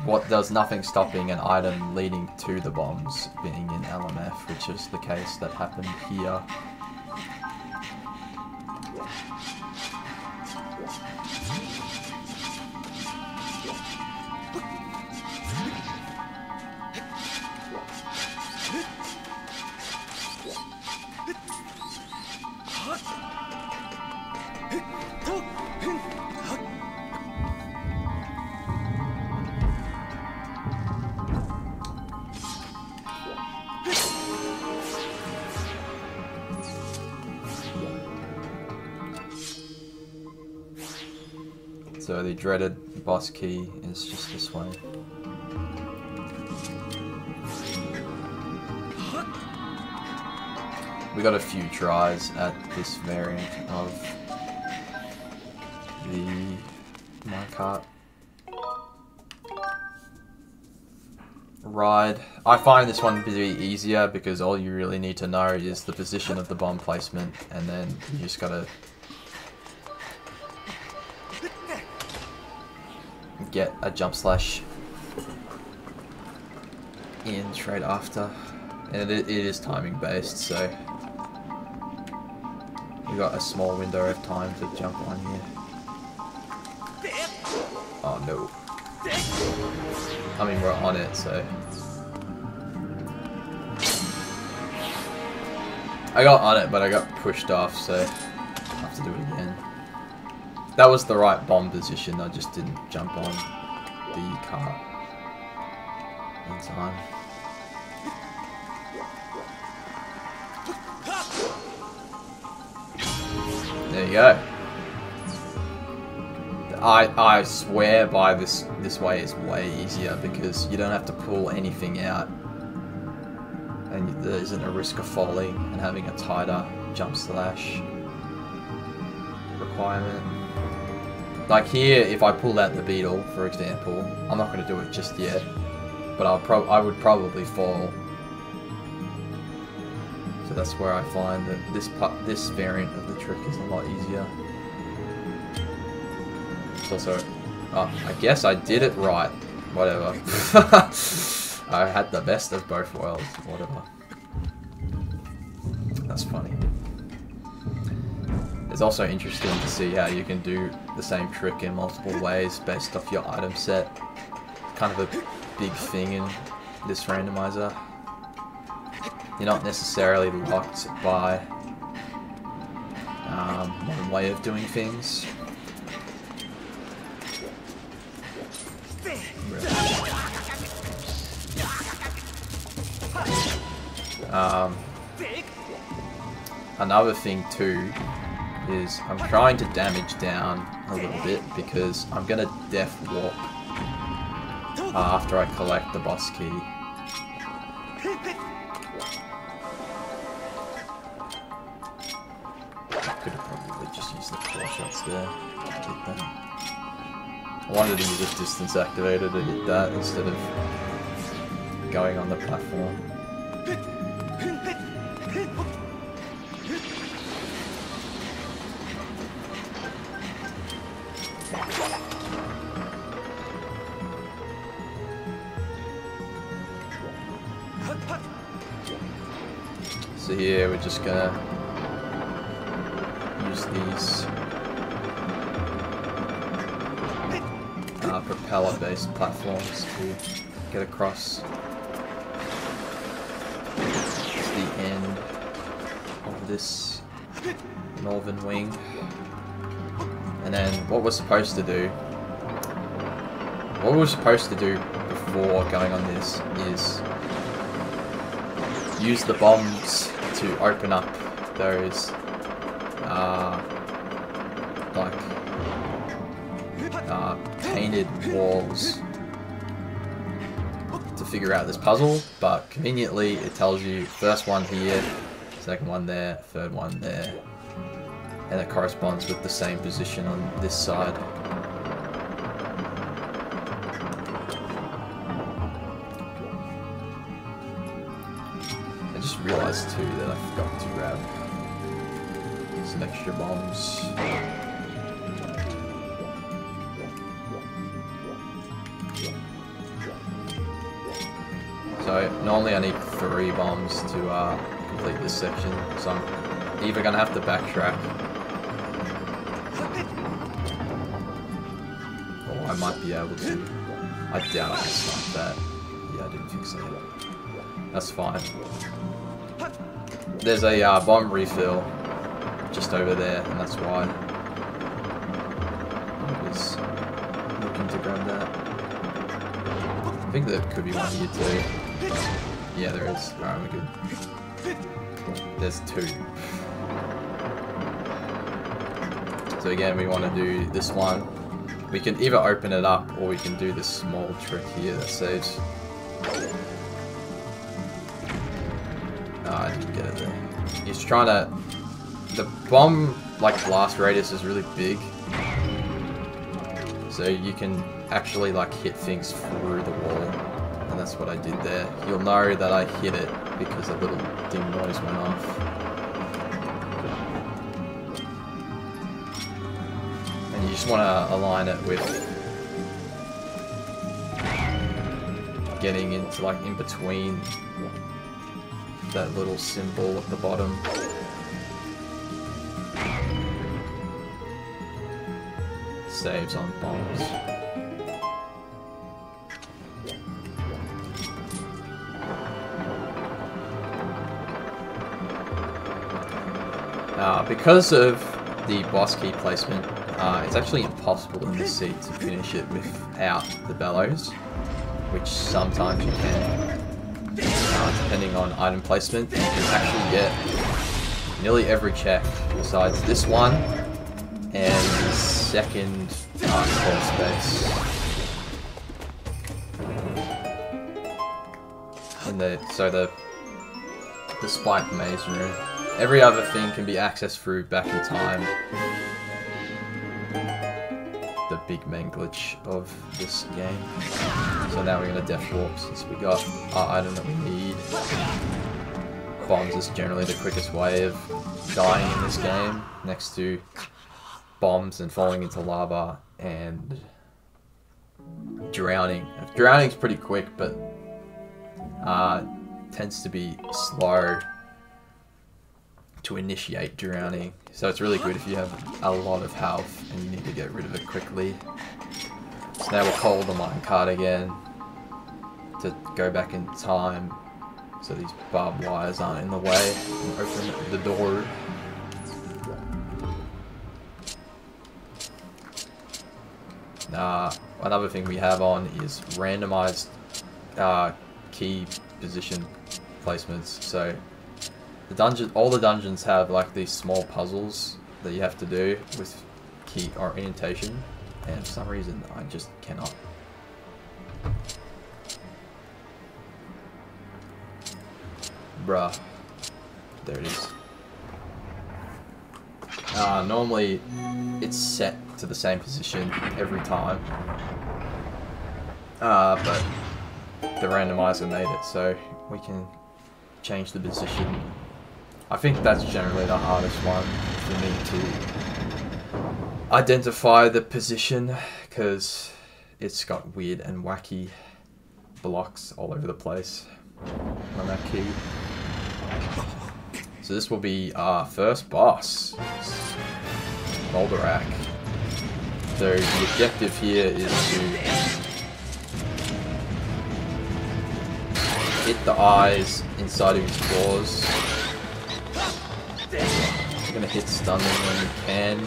what does nothing stopping an item leading to the bombs being in LMF, which is the case that happened here. So the dreaded boss key is just this way. We got a few tries at this variant of the minecart ride. I find this one to be easier because all you really need to know is the position of the bomb placement, and then you just gotta get a jump slash in straight after, and it is timing based, so we got a small window of time to jump on here. Oh no. I mean, we're on it, so I got on it, but I got pushed off, so I have to do it again. That was the right bomb position, I just didn't jump on the cart in time. There you go. I swear by this way is way easier because you don't have to pull anything out, and there isn't a risk of falling and having a tighter jump slash requirement. Like here, if I pulled out the beetle, for example, I'm not going to do it just yet, but I would probably fall. So that's where I find that this variant of the trick is a lot easier. It's also, I guess I did it right. Whatever. I had the best of both worlds. Whatever. That's funny. It's also interesting to see how you can do the same trick in multiple ways based off your item set. Kind of a big thing in this randomizer. You're not necessarily locked by one way of doing things. Another thing too is I'm trying to damage down a little bit because I'm going to death warp after I collect the boss key. Could have probably just used the claw shots there to hit that. I wanted to use a distance activator to hit that instead of going on the platform. So here we're just gonna use these propeller-based platforms to get across to the end of this northern wing. And then what we're supposed to do, before going on this is use the bombs to open up those painted walls to figure out this puzzle, but conveniently it tells you first one here, second one there, third one there, and it corresponds with the same position on this side. I just realized too that I forgot to grab some extra bombs. So normally I need 3 bombs to complete this section, so I'm either going to have to backtrack, or I might be able to. I doubt I can start that. Yeah, I didn't think so. That's fine. There's a bomb refill just over there, and that's why I was looking to grab that. I think there could be one here too. Yeah, there is. Alright, we're good. There's 2. So again, we want to do this one. We can either open it up, or we can do this small trick here that saves. I didn't get it there. He's trying to... The bomb, like, blast radius is really big. So you can actually, like, hit things through the wall. And that's what I did there. You'll know that I hit it because a little ding noise went off. And you just want to align it with getting into, like, in between that little symbol at the bottom. Saves on bombs. Because of the boss key placement, it's actually impossible in this seat to finish it without the bellows, which sometimes you can. Depending on item placement, you can actually get nearly every check besides this one and the second crawl space. And the spiked maze room. Every other thing can be accessed through back in time. The big main glitch of this game. So now we're gonna death warp since we got our item that we need. Bombs is generally the quickest way of dying in this game, next to bombs and falling into lava and drowning. Drowning's pretty quick, but tends to be slow to initiate drowning. So it's really good if you have a lot of health and you need to get rid of it quickly. So now we'll call the minecart again to go back in time so these barbed wires aren't in the way and open the door. Another thing we have on is randomized key position placements. So all the dungeons have like these small puzzles that you have to do with key orientation, and for some reason I just cannot. Bruh. There it is. Normally, it's set to the same position every time. But the randomizer made it so we can change the position. I think that's generally the hardest one for me to identify the position, because it's got weird and wacky blocks all over the place on that key. So this will be our first boss, Moldarak. So the objective here is to hit the eyes inside of his claws. We're gonna hit stun them when we can.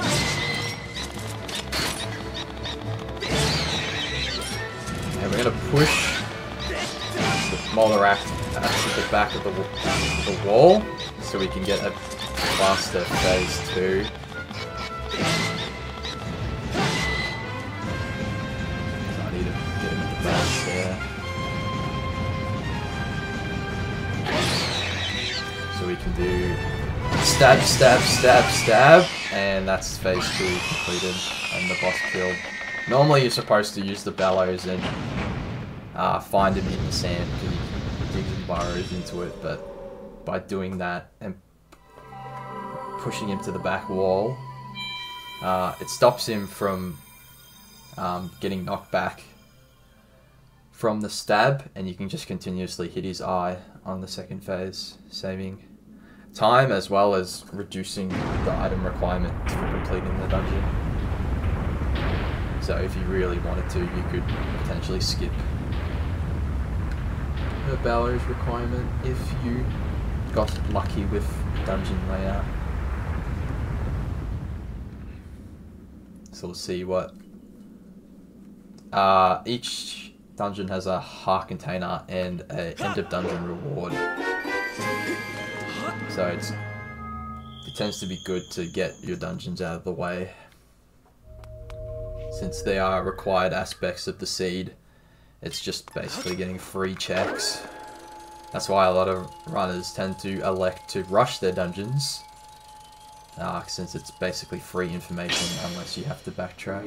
And we're gonna push the Moldarak to the back of the wall so we can get a faster phase 2. I need to get him at the back there. So we can do stab, stab, stab, stab, and that's phase 2 completed and the boss killed. Normally you're supposed to use the bellows and find him in the sand because he digs and burrows into it, but by doing that and pushing him to the back wall, it stops him from getting knocked back from the stab, and you can just continuously hit his eye on the second phase, saving time as well as reducing the item requirement for completing the dungeon. So if you really wanted to, you could potentially skip the bellows requirement if you got lucky with dungeon layout. So we'll see what... each dungeon has a heart container and a end of dungeon reward. So it tends to be good to get your dungeons out of the way, since they are required aspects of the seed. It's just basically getting free checks. That's why a lot of runners tend to elect to rush their dungeons, since it's basically free information unless you have to backtrack.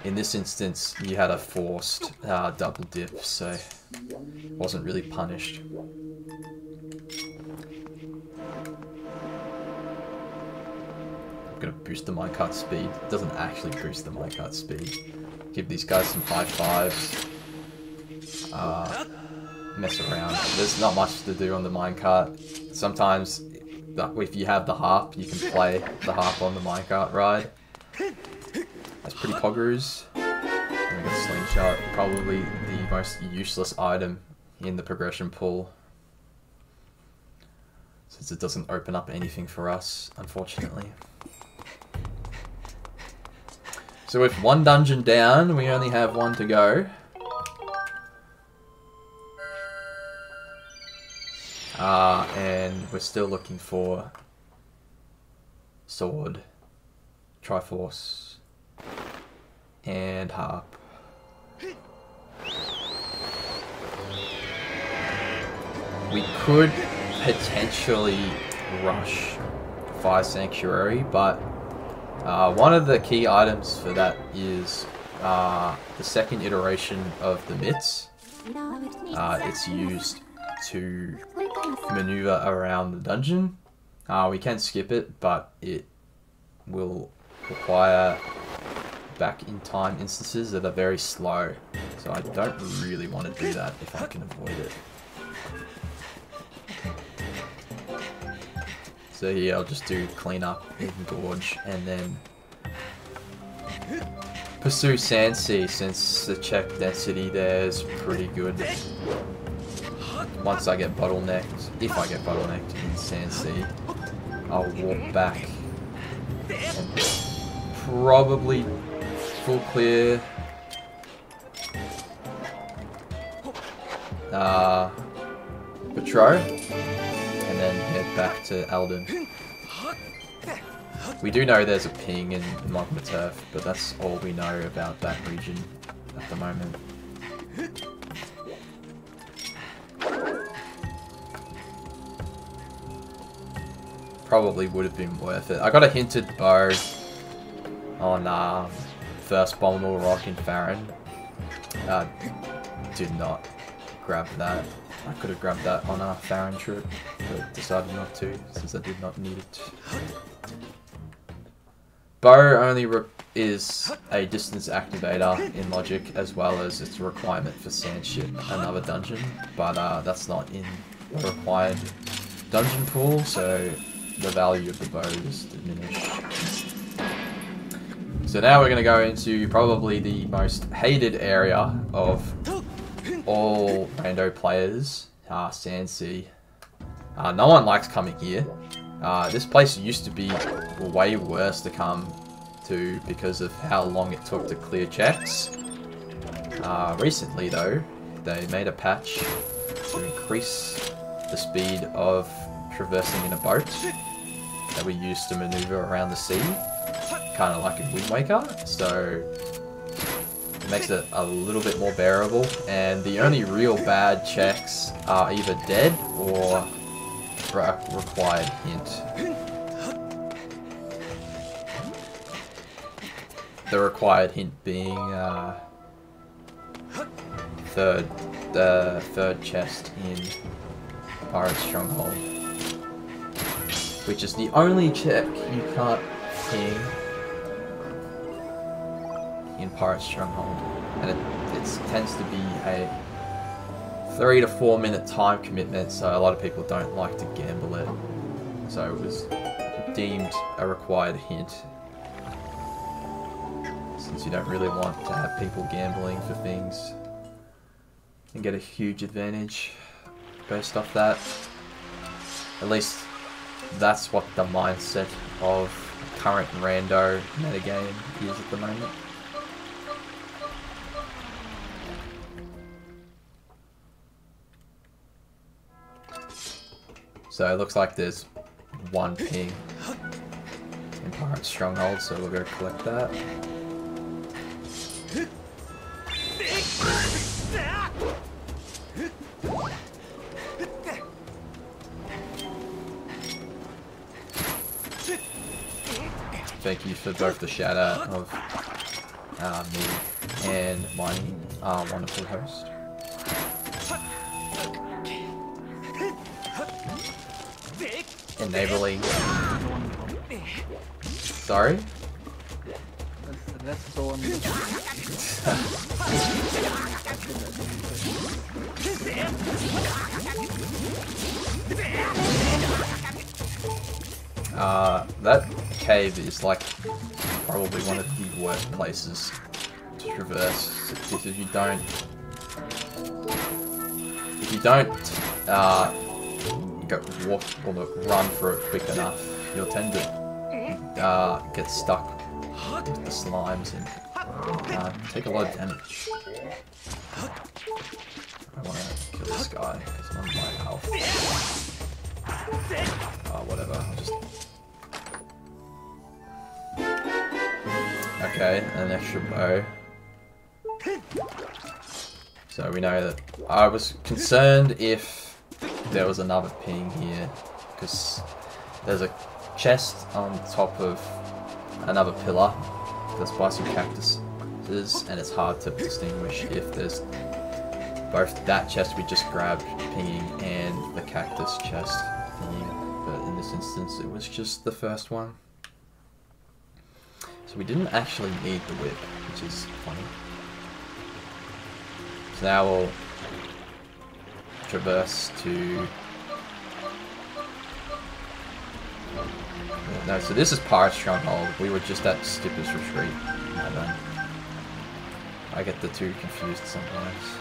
In this instance, you had a forced double dip, so wasn't really punished. I'm gonna boost the minecart speed. It doesn't actually boost the minecart speed. Give these guys some high fives. Mess around. There's not much to do on the minecart. Sometimes, if you have the harp, you can play the harp on the minecart ride. That's pretty poggeroos. And we got slingshot, probably the most useless item in the progression pool, since it doesn't open up anything for us, unfortunately. So with one dungeon down, we only have one to go. And we're still looking for sword, Triforce, and harp. We could potentially rush Fire Sanctuary, but one of the key items for that is the second iteration of the mitts. It's used to maneuver around the dungeon. We can skip it, but it will require back in time instances that are very slow, so I don't really want to do that if I can avoid it. So here I'll just do cleanup in Gorge and then pursue Sandsea, since the check density there is pretty good. Once I get bottlenecked, if I get bottlenecked in Sandsea, I'll walk back and probably full clear Petro, and then head back to Alden. We do know there's a ping in Magma Turf, but that's all we know about that region at the moment. probably would have been worth it. I got a hinted bow on first Abominable Rock in Farron. Did not grab that. I could have grabbed that on our Farron trip, but decided not to since I did not need it. Bow only is a distance activator in Logic, as well as it's a requirement for Sandship, another dungeon, but that's not in the required dungeon pool, so the value of the bow is diminished. So now we're going to go into probably the most hated area of all rando players, Sandsea. No one likes coming here. This place used to be way worse to come to because of how long it took to clear checks. Recently though, they made a patch to increase the speed of traversing in a boat that we used to maneuver around the sea, kind of like in Wind Waker, so it makes it a little bit more bearable, and the only real bad checks are either dead or required hint. The required hint being the third chest in Pirate Stronghold, which is the only check you can't ping in Pirate Stronghold, and it tends to be a 3 to 4 minute time commitment, so a lot of people don't like to gamble it, so it was deemed a required hint, since you don't really want to have people gambling for things and get a huge advantage based off that. At least that's what the mindset of current rando metagame is at the moment. So it looks like there's one ping in Pirate Stronghold, so we'll go collect that. Thank you for both the shout out of me and my wonderful host. Enabling. Sorry? That's the one. That cave is like probably one of the worst places to traverse, because if you don't walk or run for it quick enough, you'll tend to get stuck with the slimes and take a lot of damage. I want to kill this guy because I'm on my health. Whatever, I'll just... Okay, an extra bow. So we know that I was concerned if there was another ping here, because there's a chest on top of another pillar that's by some cactuses, and it's hard to distinguish if there's both that chest we just grabbed pinging and the cactus chest pinging, but in this instance it was just the first one. So we didn't actually need the whip, which is funny. So now we'll traverse to... No, so this is Pirate Stronghold. We were just at Skipper's Retreat. I get the two confused sometimes.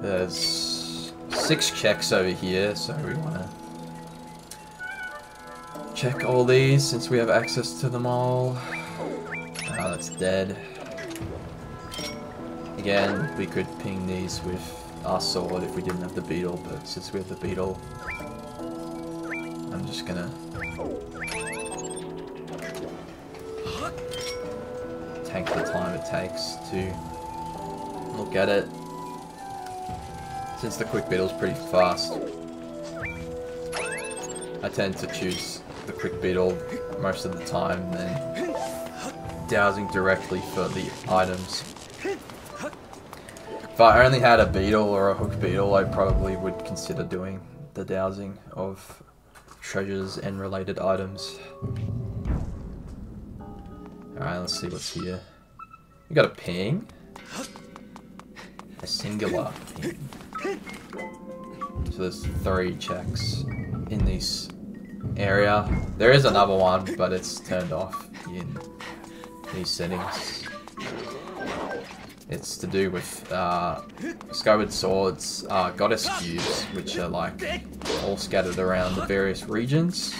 There's 6 checks over here, so we want to check all these since we have access to them all. That's dead. Again, we could ping these with our sword if we didn't have the beetle, but since we have the beetle, I'm just gonna take the time it takes to look at it. Since the quick beetle's pretty fast, I tend to choose the quick beetle most of the time than dowsing directly for the items. If I only had a beetle or a hook beetle, I probably would consider doing the dowsing of treasures and related items. Alright, let's see what's here. We got a ping. A singular ping. So there's 3 checks in this area. There is another one, but it's turned off in these settings. It's to do with Skyward Sword's goddess cubes, which are like all scattered around the various regions.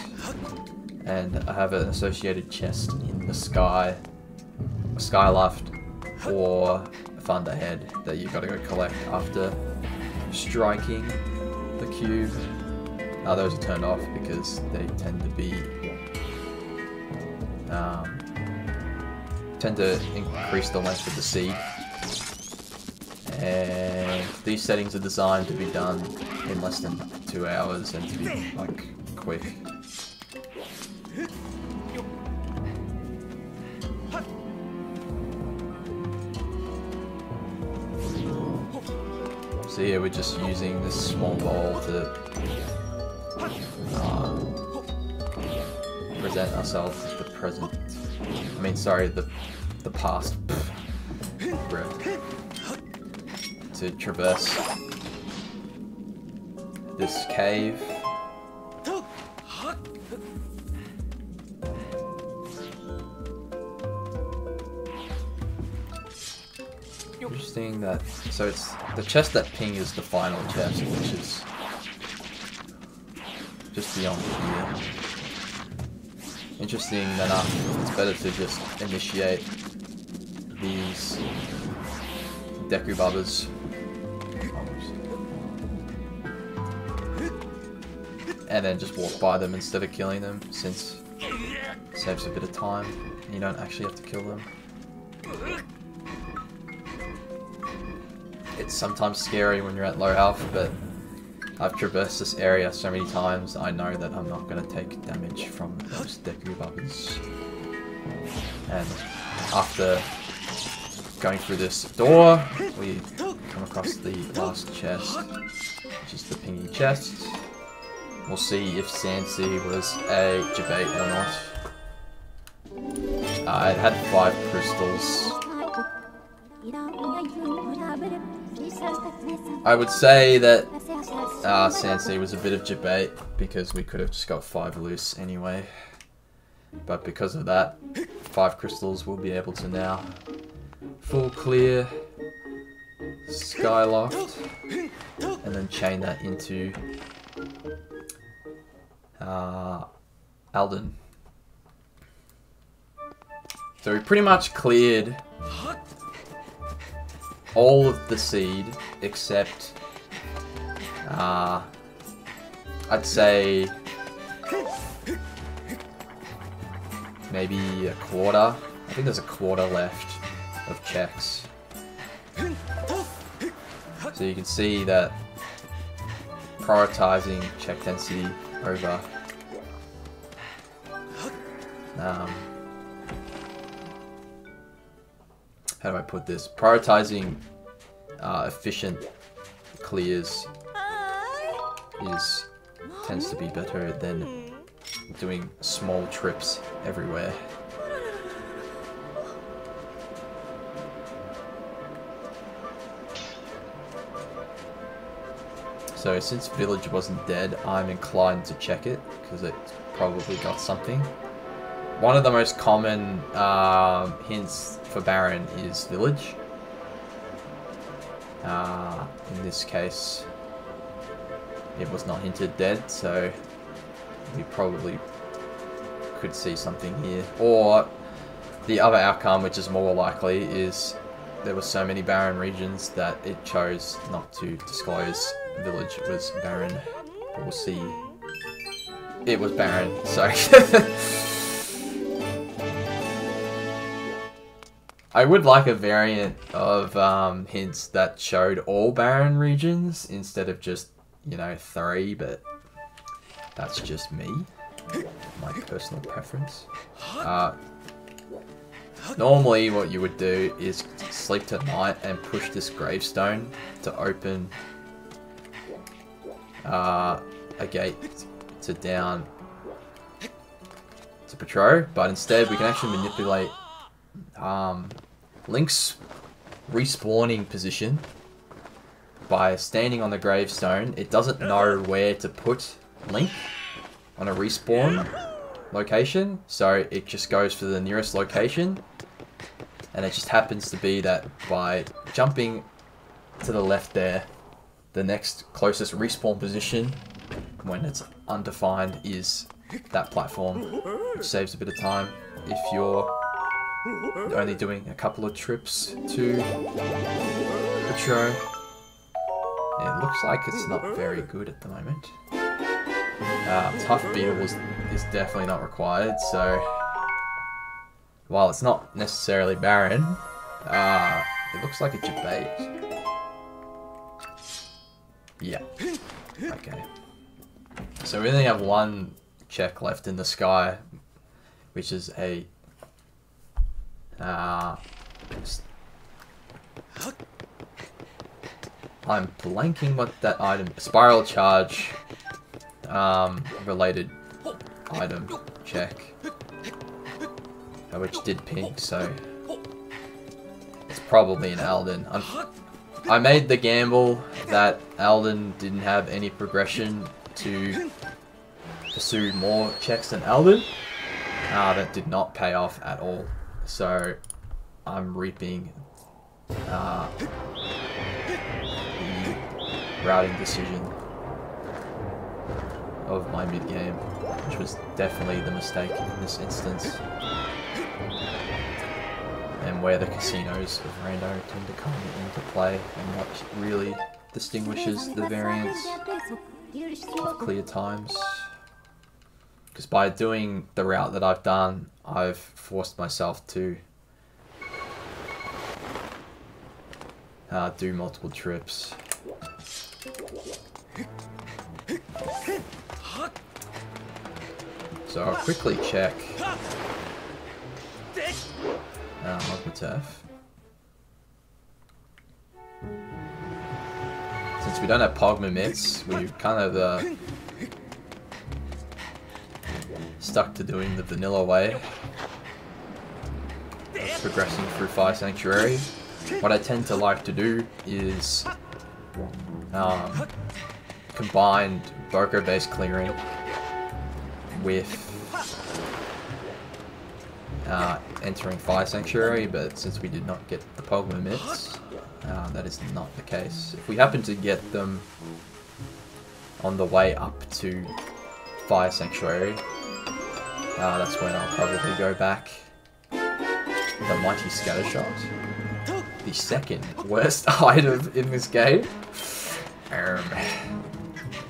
And I have an associated chest in the Skyloft or Thunderhead that you gotta go collect after striking the cube. Those are turned off because they tend to be tend to increase the length of the seed. And these settings are designed to be done in less than 2 hours and to be like quick. So here we're just using this small bowl to present ourselves with the present. I mean, sorry, the past. To traverse this cave. Interesting that, so it's the chest that ping is the final chest, which is just beyond here. Interesting enough, it's better to just initiate these Deku Bubbas and then just walk by them instead of killing them, since it saves a bit of time and you don't actually have to kill them. It's sometimes scary when you're at low health, but I've traversed this area so many times, I know that I'm not going to take damage from those Deku Bubbas. And after going through this door, we come across the last chest, which is the pingy chest. We'll see if Sansi was a debate or not. It had 5 crystals. I would say that Sansi was a bit of debate because we could have just got 5 loose anyway. But because of that, 5 crystals we'll be able to now full clear Skyloft and then chain that into Alden. So we pretty much cleared all of the seed except I'd say maybe a quarter. I think there's a quarter left of checks. So you can see that prioritizing check density over how do I put this? Prioritizing efficient clears tends to be better than doing small trips everywhere. So since Village wasn't dead, I'm inclined to check it, because it's probably got something. One of the most common hints for Baron is Village. In this case, it was not hinted dead, so we probably could see something here. Or the other outcome, which is more likely, is there were so many barren regions that it chose not to disclose Village was barren. But we'll see. It was barren, so I would like a variant of hints that showed all barren regions instead of just, you know, 3, but that's just me. My personal preference. Normally what you would do is sleep tonight and push this gravestone to open a gate to down to Patro, but instead we can actually manipulate Link's respawning position by standing on the gravestone. It doesn't know where to put Link on a respawn location, so it just goes for the nearest location, and it just happens to be that by jumping to the left there, the next closest respawn position when it's undefined is that platform, which saves a bit of time if you're only doing a couple of trips to Patro. Yeah, it looks like it's not very good at the moment. Tough Beetle is definitely not required, so while it's not necessarily barren, it looks like it's a bait. Yeah. Okay. So we only have one check left in the sky, which is a I'm blanking what that item, spiral charge related item check, which did ping, so it's probably an Alden. I made the gamble that Alden didn't have any progression to pursue more checks than Alden. That did not pay off at all, so I'm reaping the routing decision of my mid-game, which was definitely the mistake in this instance, and where the casinos of Rando tend to come into play, and what really distinguishes the variants of clear times. Because by doing the route that I've done, I've forced myself to do multiple trips. So I'll quickly check Magmatef. Since we don't have Pogma Mitts, we've kind of stuck to doing the vanilla way of progressing through Fire Sanctuary. What I tend to like to do is combined Boko-based clearing with entering Fire Sanctuary, but since we did not get the Pogma Mitts, that is not the case. If we happen to get them on the way up to Fire Sanctuary, that's when I'll probably go back the Mighty Scattershot, the second worst item in this game.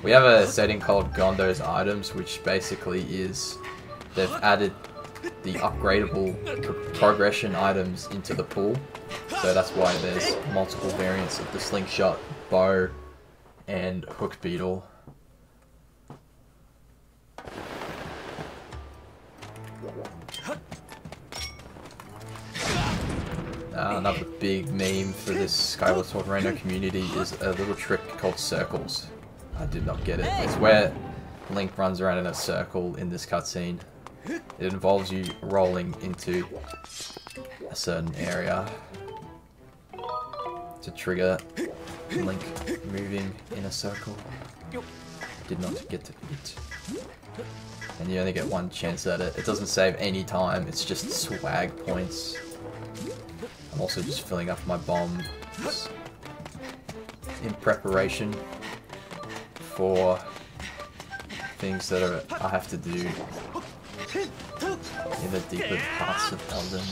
We have a setting called Gondo's Items, which basically is they've added the upgradable progression items into the pool. So that's why there's multiple variants of the Slingshot, Bow, and Hook Beetle. Another big meme for this Skyward Sword Rando community is a little trick called Circles. I did not get it. It's where Link runs around in a circle in this cutscene. It involves you rolling into a certain area to trigger Link moving in a circle. Did not get to it. And you only get one chance at it. It doesn't save any time, it's just swag points. I'm also just filling up my bombs in preparation for things that I have to do in the deeper parts of Elden.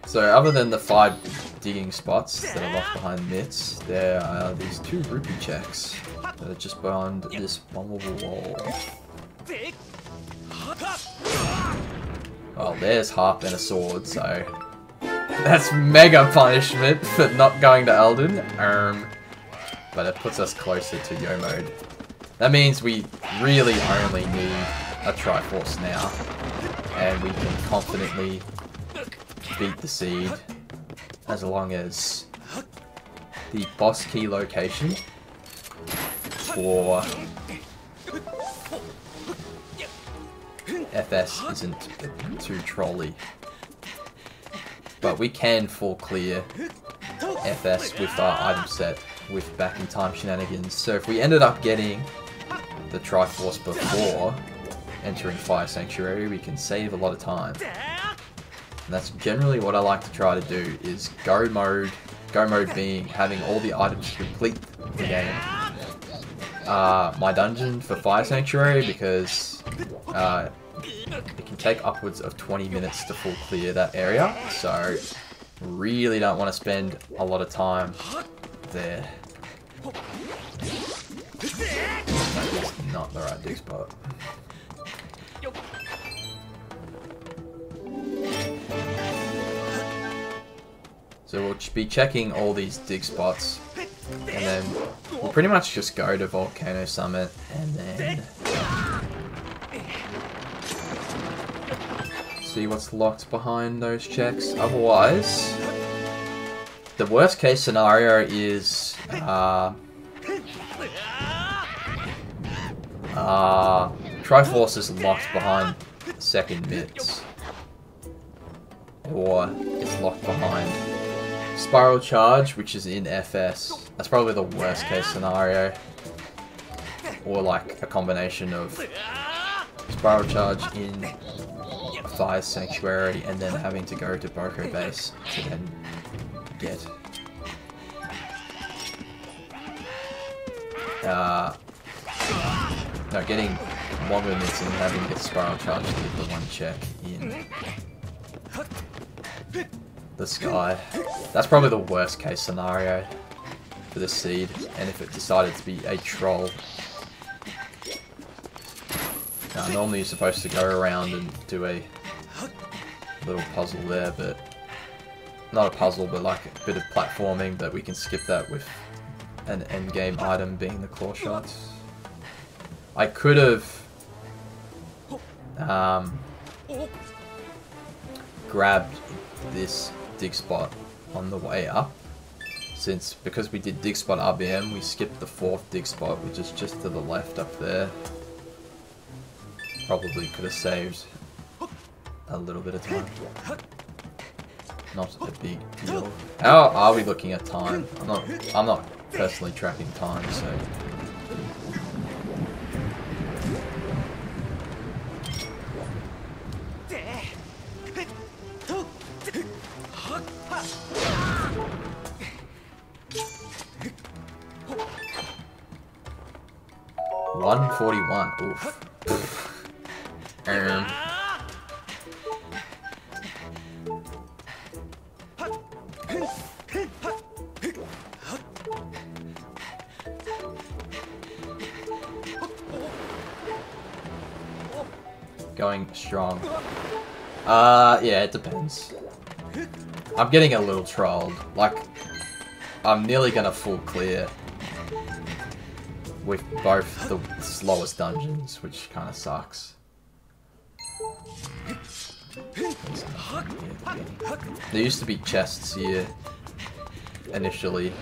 So other than the 5 digging spots that are locked behind mitts, there are these 2 rupee checks that are just beyond this bombable wall. Well, there's Harp and a sword, so that's mega punishment for not going to Elden. But it puts us closer to Yo mode. That means we really only need a Triforce now, and we can confidently beat the seed as long as the boss key location for FS isn't too trolly. But we can full clear FS with our item set with back in time shenanigans. So if we ended up getting the Triforce before entering Fire Sanctuary, we can save a lot of time. And that's generally what I like to try to do, is go mode being having all the items to complete the game. My dungeon for Fire Sanctuary, because it can take upwards of 20 minutes to full clear that area, so really don't want to spend a lot of time there. That is not the right dig spot. So we'll be checking all these dig spots, and then we'll pretty much just go to Volcano Summit, and then see what's locked behind those checks. Otherwise, the worst case scenario is Triforce is locked behind second mitts, or it's locked behind Spiral Charge, which is in FS. That's probably the worst case scenario, or like a combination of Spiral Charge in Fire Sanctuary and then having to go to Boko Base to then get no, getting longer mitts and having to get Spiral Charge to get the one check in the sky. That's probably the worst case scenario for the seed, and if it decided to be a troll. Now, normally you're supposed to go around and do a little puzzle there, but not a puzzle, but like a bit of platforming, but we can skip that with an endgame item being the claw shots. I could have grabbed this dig spot on the way up, because we did dig spot RBM, we skipped the fourth dig spot, which is just to the left up there. Probably could have saved a little bit of time. Not a big deal. How are we looking at time? I'm not personally tracking time, so. $141. Oof. Going strong. Yeah, it depends. I'm getting a little trolled. Like, I'm nearly gonna full clear with both the slowest dungeons, which kind of sucks. There used to be chests here initially,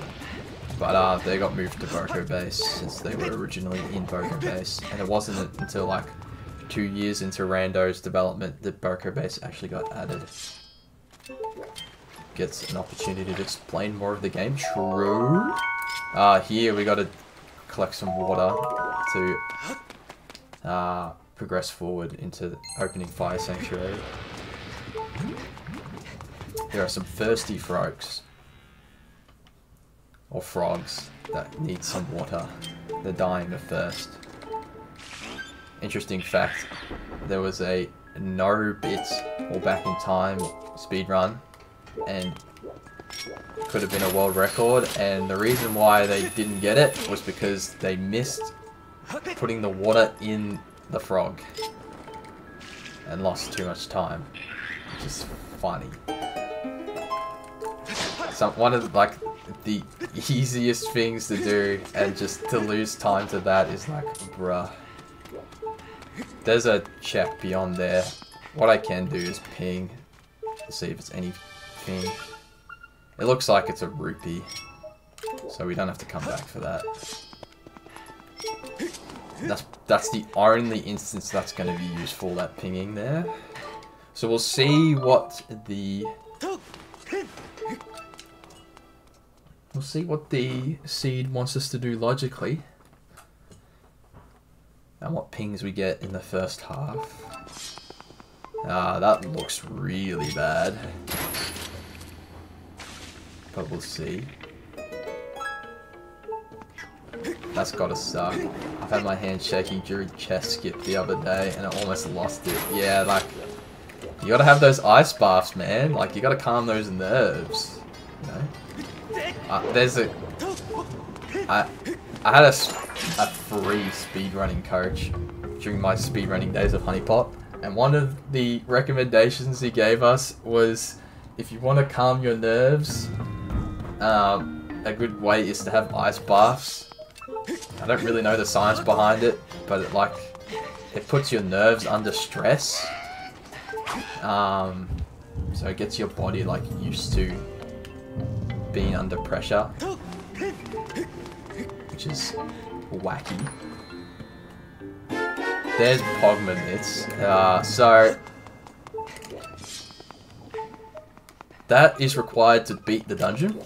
but they got moved to Boko Base since they were originally in Boko Base, and it wasn't until like 2 years into Rando's development that Boko Base actually got added. Gets an opportunity to explain more of the game. True. Here we got to collect some water to progress forward into opening Fire Sanctuary. There are some thirsty frogs, or frogs, that need some water. They're dying of thirst. Interesting fact, there was a no bit or back in time speedrun, and could have been a world record, and the reason why they didn't get it was because they missed putting the water in the frog. and lost too much time, which is funny. So one of like the easiest things to do, and just to lose time to that is like, bruh. There's a check beyond there. What I can do is ping to see if it's anything. It looks like it's a rupee, so we don't have to come back for that. That's the only instance that's going to be useful, that pinging there. So we'll see what the seed wants us to do logically, and what pings we get in the first half. That looks really bad, but we'll see. That's gotta suck. I've had my hand shaking during chest skip the other day and I almost lost it. Yeah, like, you gotta have those ice baths, man. Like, you gotta calm those nerves. You know? There's a... I had a free speedrunning coach during my speedrunning days of Honeypot, and one of the recommendations he gave us was, if you want to calm your nerves, a good way is to have ice baths. I don't really know the science behind it, but it puts your nerves under stress. So it gets your body like used to being under pressure, which is wacky. There's pacmanpowerghost. So that is required to beat the dungeon.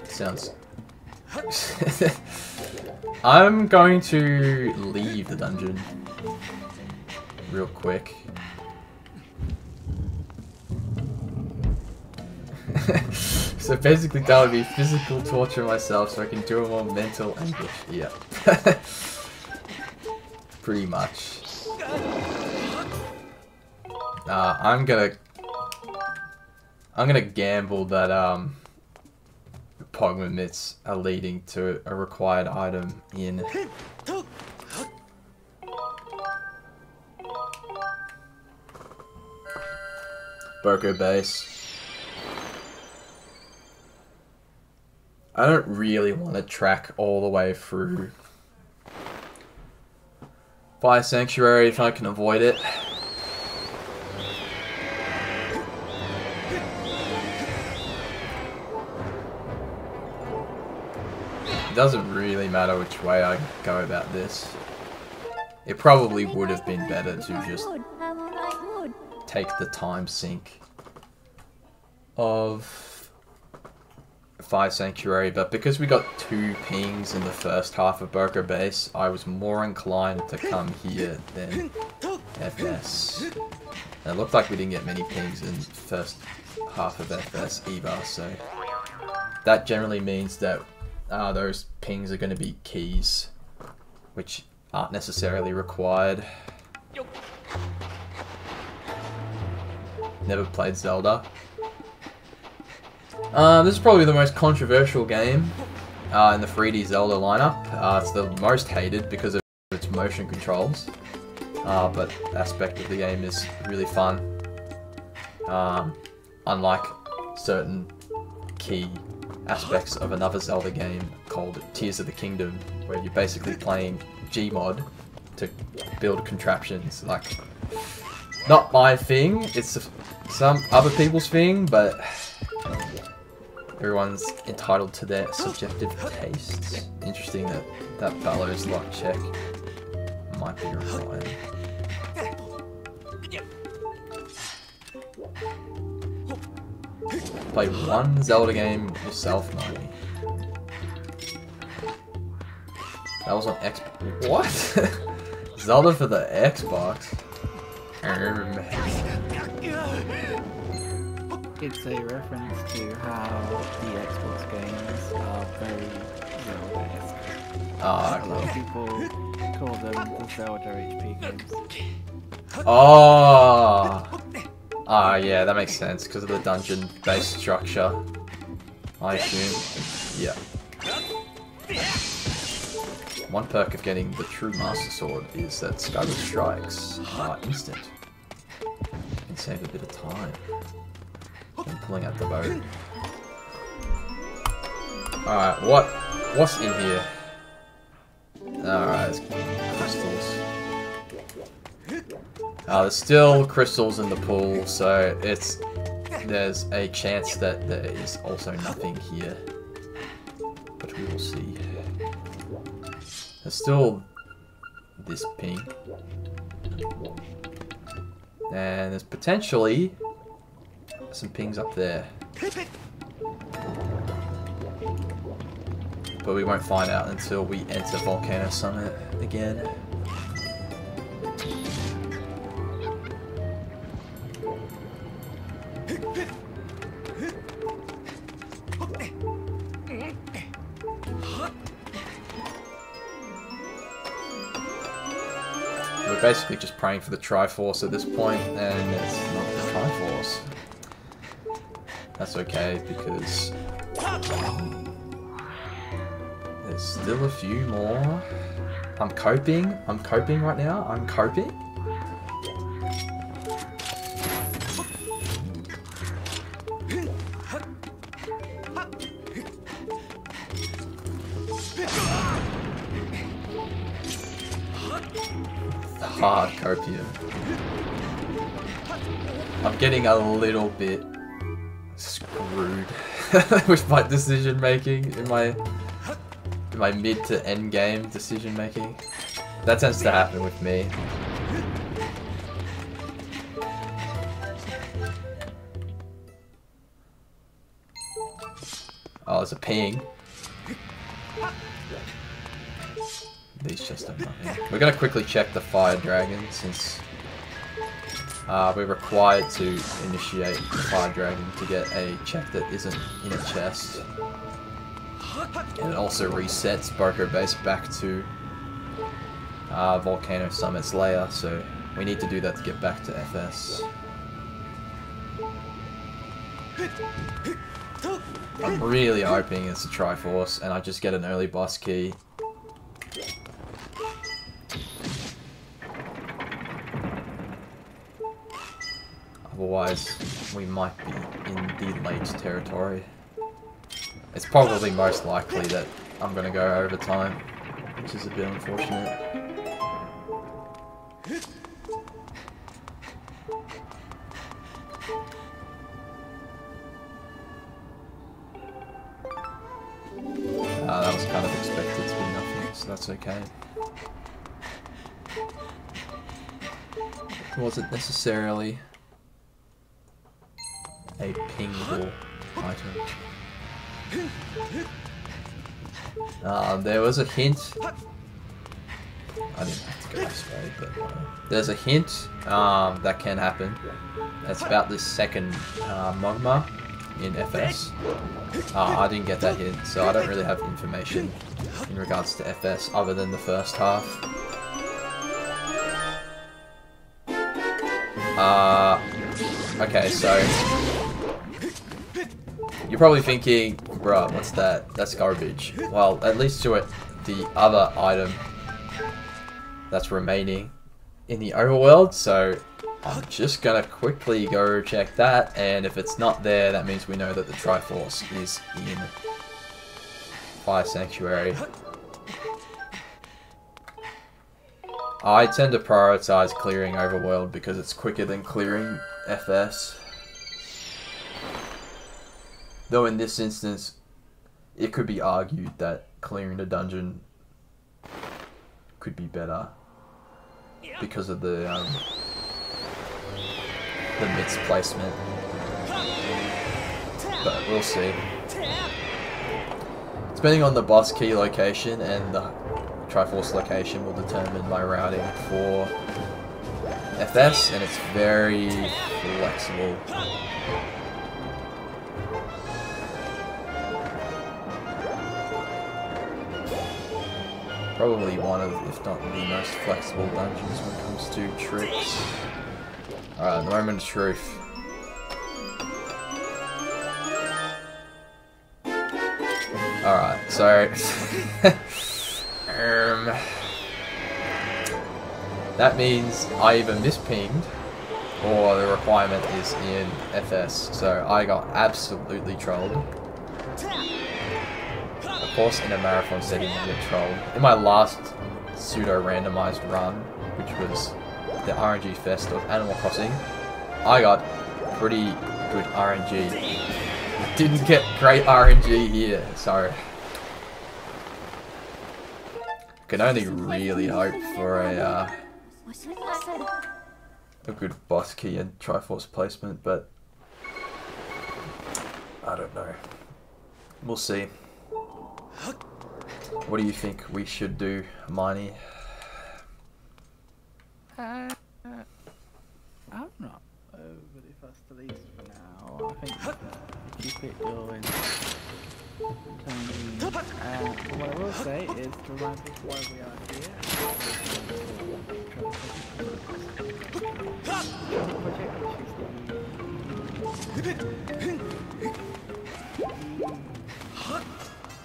Sounds... I'm going to leave the dungeon real quick. So basically that would be physical torture myself so I can do a more mental anguish. Yeah. Pretty much. I'm gonna gamble that pacmanpowerghosts are leading to a required item in Boko Base. I don't really want to track all the way through Fire Sanctuary if I can avoid it. It doesn't really matter which way I go about this. It probably would have been better to just take the time sink of Fire Sanctuary, but because we got 2 pings in the first half of Boko Base, I was more inclined to come here than FS. And it looked like we didn't get many pings in the first half of FS either, so that generally means that those pings are going to be keys, which aren't necessarily required. Never played Zelda. This is probably the most controversial game in the 3D Zelda lineup. It's the most hated because of its motion controls, but aspect of the game is really fun. Unlike certain key aspects of another Zelda game called Tears of the Kingdom, where you're basically playing Gmod to build contraptions. Like, not my thing, it's some other people's thing, but everyone's entitled to their subjective tastes. Interesting that that Bellows lock check might be required. Play one Zelda game yourself, Marty. That was on Xbox. What? Zelda for the Xbox? It's a reference to how the Xbox games are very Zelda-esque. A lot of people call them the Zelda HP games. Oh! Yeah, that makes sense because of the dungeon-based structure, I assume. Yeah. one perk of getting the true Master Sword is that Skyward strikes are instant. You can save a bit of time when pulling out the bow. Alright, what's in here? Alright, crystals. There's still crystals in the pool, so there's a chance that there is also nothing here. But we will see. There's still this ping. And there's potentially some pings up there. But we won't find out until we enter Volcano Summit again. We're basically just praying for the Triforce at this point, and it's not the Triforce. That's okay, because there's still a few more. I'm coping right now. I'm coping. Hard copium. I'm getting a little bit screwed with my decision making in my mid to end game decision making. That tends to happen with me. Oh, there's a ping. These just are nothing. We're gonna quickly check the fire dragon since we're required to initiate the fire dragon to get a check that isn't in a chest. And it also resets Broker Base back to Volcano Summit's layer, so we need to do that to get back to FS. I'm really hoping it's a Triforce and I just get an early boss key. Otherwise, we might be in the late territory. It's probably most likely that I'm going to go over time, which is a bit unfortunate. That was kind of expected to be nothing, so that's okay. It wasn't necessarily a pingable item. There was a hint. I didn't have to go this way, but there's a hint that can happen. It's about this second Mogma in FS. I didn't get that hint, so I don't really have information in regards to FS other than the first half. Okay, so you're probably thinking, bruh, what's that? That's garbage. Well, at least to it, the other item that's remaining in the overworld, so I'm just gonna quickly go check that, and if it's not there, that means we know that the Triforce is in Fire Sanctuary. I tend to prioritize clearing overworld because it's quicker than clearing FS. Though in this instance, it could be argued that clearing the dungeon could be better because of the mitts placement. But we'll see. Depending on the boss key location and the Triforce location will determine my routing for FS, and it's very flexible. Probably one of, if not the most flexible dungeons when it comes to tricks. Alright, the moment of truth. Alright, so That means I either mispinged or the requirement is in FS. So I got absolutely trolled. Of course, in a marathon setting, you get trolled. In my last pseudo randomized run, which was the RNG Fest of Animal Crossing, I got pretty good RNG. I didn't get great RNG here, so can only really hope for a good boss key and Triforce placement, but I don't know. We'll see. What do you think we should do, Miney? I'm not overly fussed, at least for now. I think keep it going. What I will say is to remind people why we are here.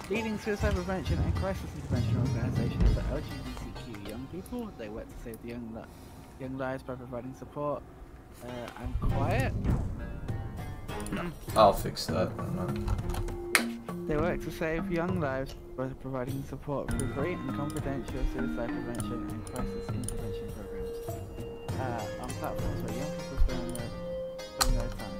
Leading suicide prevention and crisis intervention organisation for LGBTQ young people. They work to save the young lives by providing support and quiet. I'll fix that. They work to save young lives by providing support through great and confidential suicide prevention and crisis intervention programs on platforms where young people spend their time.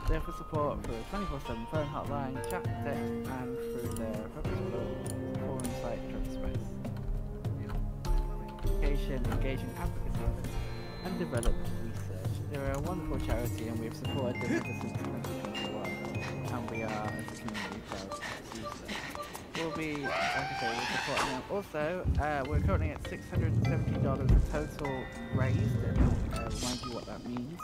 They offer support through a 24/7 phone hotline, chat, text, and through their purpose-built forum site, Space. Education, engaging advocacy, and develop research. They're a wonderful charity, and we have supported them ever since 2021, and we are, as a community, proud to do so. We'll be, like I say, we're supporting them. Also, we're currently at $670 total raised, and remind you what that means.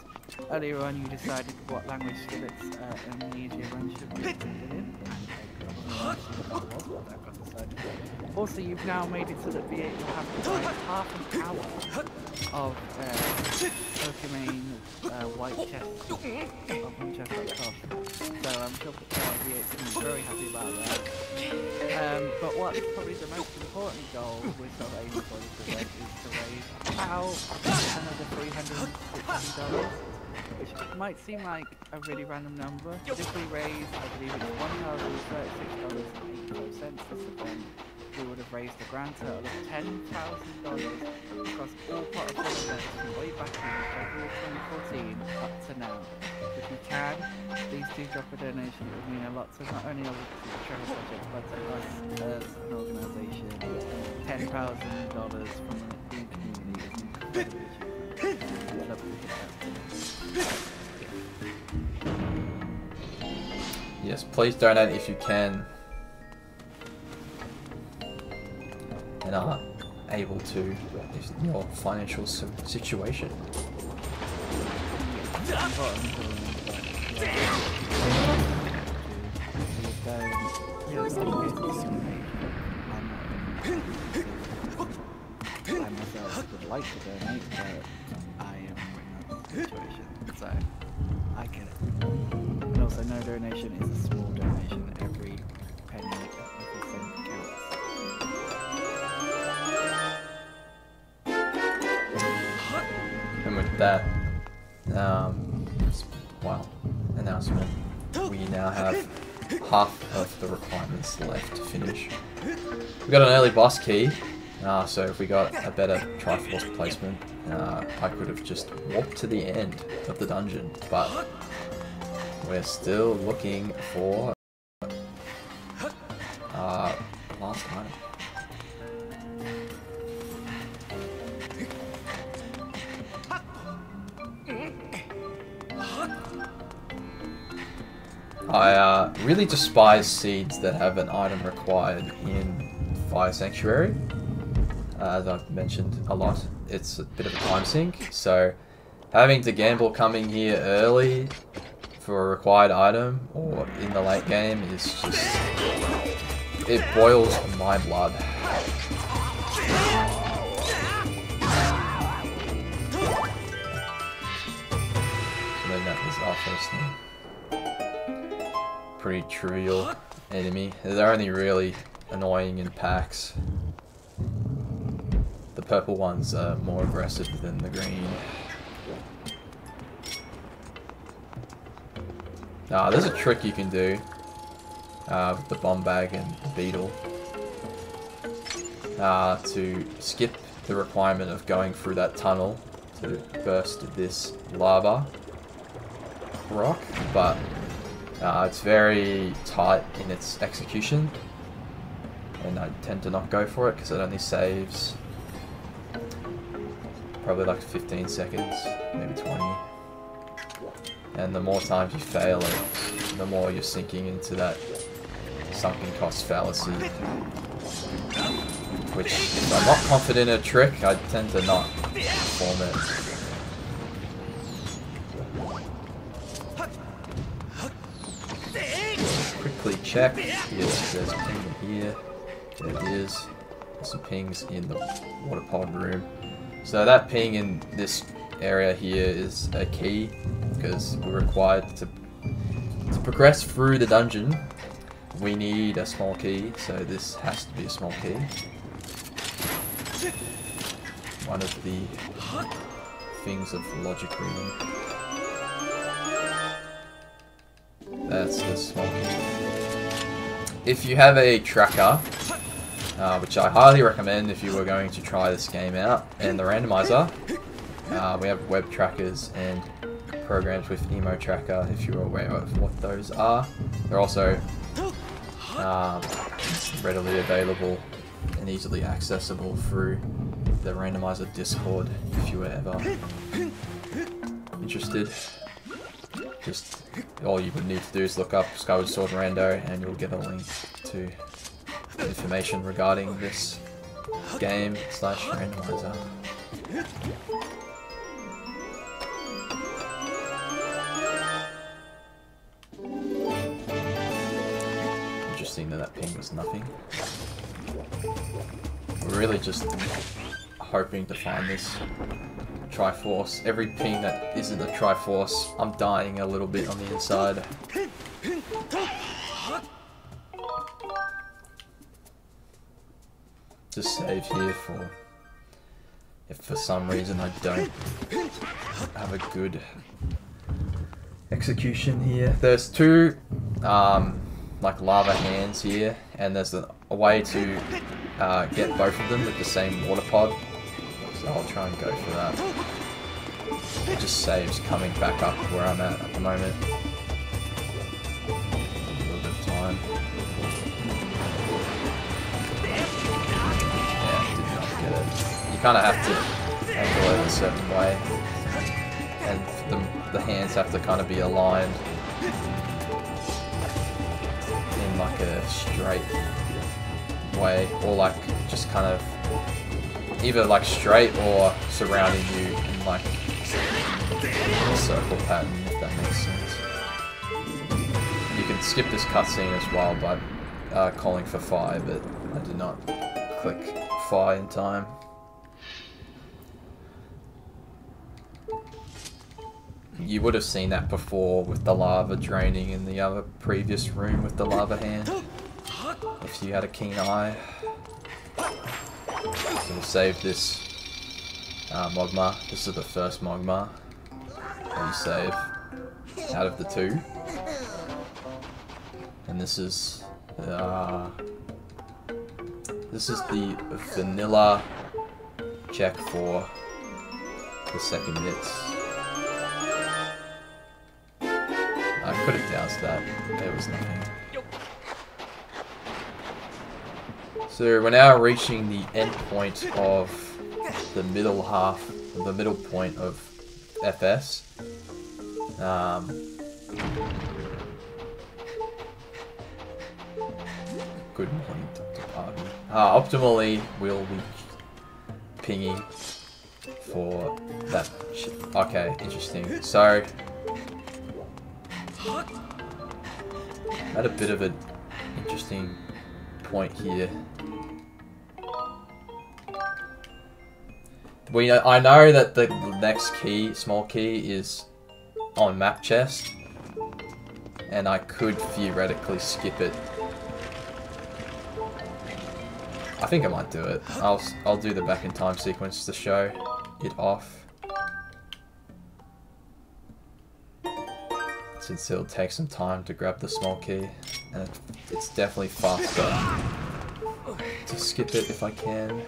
Earlier on, you decided what language skillets and media run should be included in. Also, you've now made it so that V8 will have to write half an hour of Pokemon white chest of chest.com. So I'm sure V8 is going to be very happy about that. But what's probably the most important goal we're sort of aiming for this event is to raise about another $360. Which might seem like a really random number, but if we raise, I believe it's $1,036.85 this event, we would have raised a grand total of $10,000 across all Pottergone events from way back in February 2014 up to now. If you can, please do drop a donation. It would mean a lot to not only the Travel Project, but to us as an organisation. $10,000 from the community is incredibly Yes, please donate if you can and are able to if your financial situation. I myself would like to donate, but I am in that situation, so I get it. And also, no donation is a small donation. Every penny, every cent counts. And with that, announcement, we now have half of the requirements left to finish. We got an early boss key, so if we got a better Triforce placement, I could have just walked to the end of the dungeon, but we're still looking for last item. I really despise seeds that have an item required in Fire Sanctuary. As I've mentioned a lot, it's a bit of a time sink, so having to gamble coming here early for a required item or in the late game is just, it boils my blood. So then that was our first thing. Pretty trivial enemy. They're only really annoying in packs. The purple ones are more aggressive than the green. There's a trick you can do with the bomb bag and the beetle to skip the requirement of going through that tunnel to burst this lava rock, but it's very tight in its execution, and I tend to not go for it because it only saves probably like 15 seconds, maybe 20. And the more times you fail it, the more you're sinking into that sunken cost fallacy. Which, if I'm not confident in a trick, I tend to not perform it. Quickly check. Yes, there's a ping in here. There it is. There's some pings in the water pod room. So that ping in this area here is a key, because we're required to progress through the dungeon. We need a small key, so this has to be a small key. One of the things of logic reading. That's the small key. If you have a tracker, which I highly recommend if you were going to try this game out, and the randomizer, we have web trackers and programs with Emo Tracker if you're aware of what those are. They're also readily available and easily accessible through the randomizer Discord if you were ever interested. Just all you would need to do is look up Skyward Sword Rando and you'll get a link to information regarding this game / randomizer. Interesting that ping was nothing. We're really just hoping to find this Triforce. Every ping that isn't a Triforce, I'm dying a little bit on the inside. Just save here for if for some reason I don't have a good execution here. There's two like lava hands here, and there's a way to get both of them with the same water pod. So I'll try and go for that. It just saves coming back up where I'm at the moment. A little bit of time. Yeah, did not get it. You kind of have to angle it a certain way, and the hands have to kind of be aligned in like a straight way, or like just kind of either like straight or surrounding you in like a circle pattern, if that makes sense. You can skip this cutscene as well by calling for fire, but I did not click fire in time. You would have seen that before with the lava draining in the other previous room with the lava hand, if you had a keen eye. So we'll save this Mogma. This is the first Mogma that you save out of the two. And this is the vanilla check for the second hits. I could have doused that. There was nothing. So we're now reaching the end point of the middle half, the middle point of FS. Good morning, Dr. Party. Optimally, we'll be pinging for that shit. Okay, interesting. So, at a bit of an interesting point here. I know that the next key, small key, is on map chest, and I could theoretically skip it I think I might do it. I'll do the back in time sequence to show it off. Since it'll take some time to grab the small key, and it's definitely faster to skip it if I can.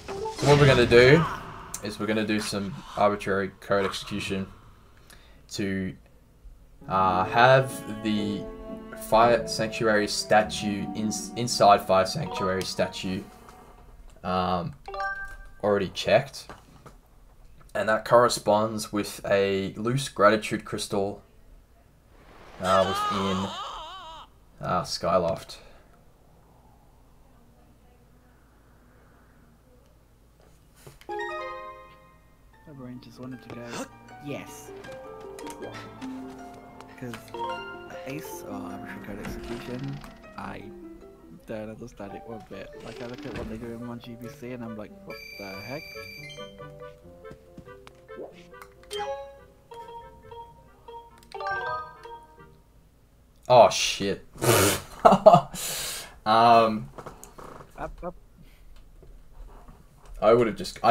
So what we're going to do is we're going to do some arbitrary code execution to have the Fire Sanctuary statue inside Fire Sanctuary statue already checked, and that corresponds with a loose gratitude crystal within Skyloft. My brain just wanted to go, yes. Because Ace or arbitrary code execution, I don't understand it one bit. Like, I look at what they do in 1GBC and I'm like, what the heck? Oh shit. I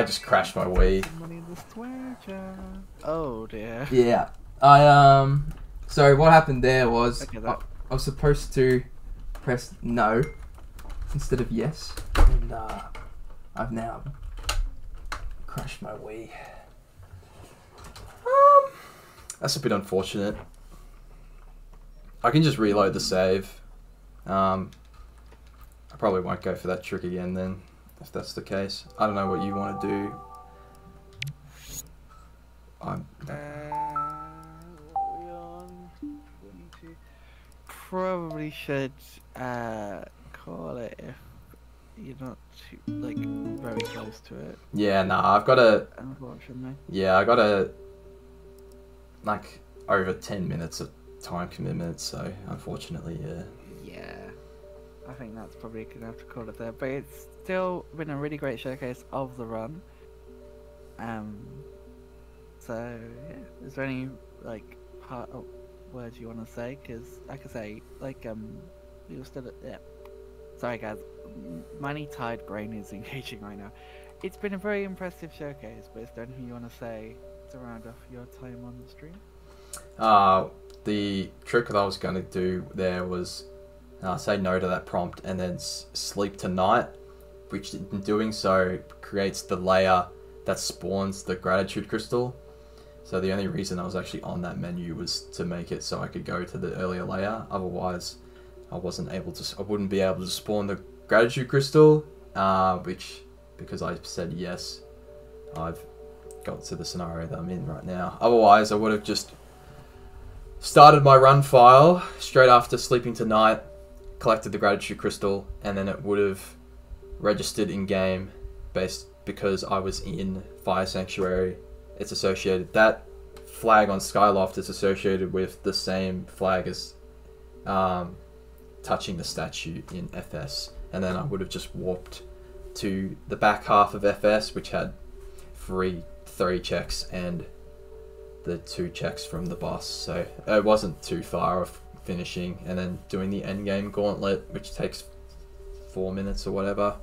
just crashed my Wii. Money in the sweater. Oh dear. Yeah. So what happened there was I was supposed to press no instead of yes, and I've now crashed my Wii. That's a bit unfortunate. I can just reload the save. I probably won't go for that trick again then, if that's the case. I don't know what you want to do. Probably should call it if you're not too, like, very close to it. Yeah, nah, I've got a... Unfortunately. Yeah, I got a... like, over 10 minutes of time commitment, so unfortunately, yeah. Yeah, I think that's probably gonna have to call it there, but it's still been a really great showcase of the run. So yeah, is there any like part of words you want to say? Because like I say, like we were still at, yeah. Sorry guys, my tired brain is engaging right now. It's been a very impressive showcase, but is there anything you want to say to round off your time on the stream? The trick that I was going to do there was say no to that prompt and then sleep tonight, which in doing so creates the layer that spawns the gratitude crystal. So the only reason I was actually on that menu was to make it so I could go to the earlier layer. Otherwise, I wouldn't be able to spawn the gratitude crystal, which, because I said yes, I've got to the scenario that I'm in right now. Otherwise, I would have just started my run file straight after sleeping tonight, collected the gratitude crystal, and then it would have registered in game because I was in Fire Sanctuary. It's associated, that flag on Skyloft is associated with the same flag as touching the statue in FS, and then I would have just warped to the back half of FS, which had three checks and the 2 checks from the boss, so it wasn't too far off finishing and then doing the endgame gauntlet, which takes 4 minutes or whatever.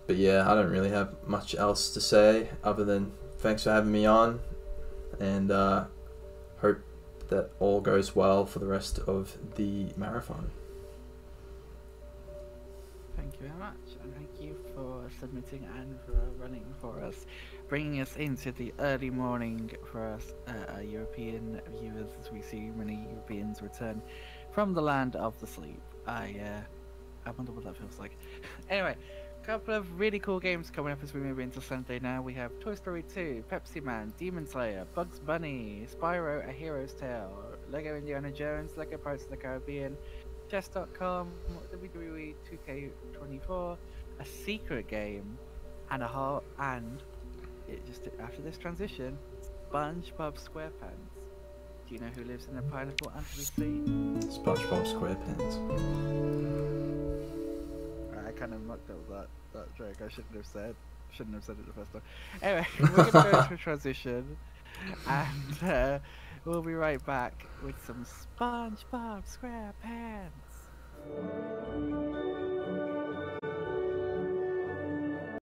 But yeah, I don't really have much else to say other than thanks for having me on, and hope that all goes well for the rest of the marathon. Thank you very much, and thank you for submitting and for running for us, bringing us into the early morning for us European viewers, as we see many Europeans return from the land of the sleep. I wonder what that feels like. Anyway, a couple of really cool games coming up as we move into Sunday now. We have Toy Story 2, Pepsi Man, Demon Slayer, Bugs Bunny, Spyro, A Hero's Tale, Lego Indiana Jones, Lego Pirates of the Caribbean, Chess.com, WWE 2K24, a secret game, and just after this transition, SpongeBob SquarePants. Do you know who lives in a pineapple under the sea? SpongeBob SquarePants. I kind of mucked up that joke. I shouldn't have said it the first time. Anyway, we're going to go into a transition, and We'll be right back with some SpongeBob SquarePants.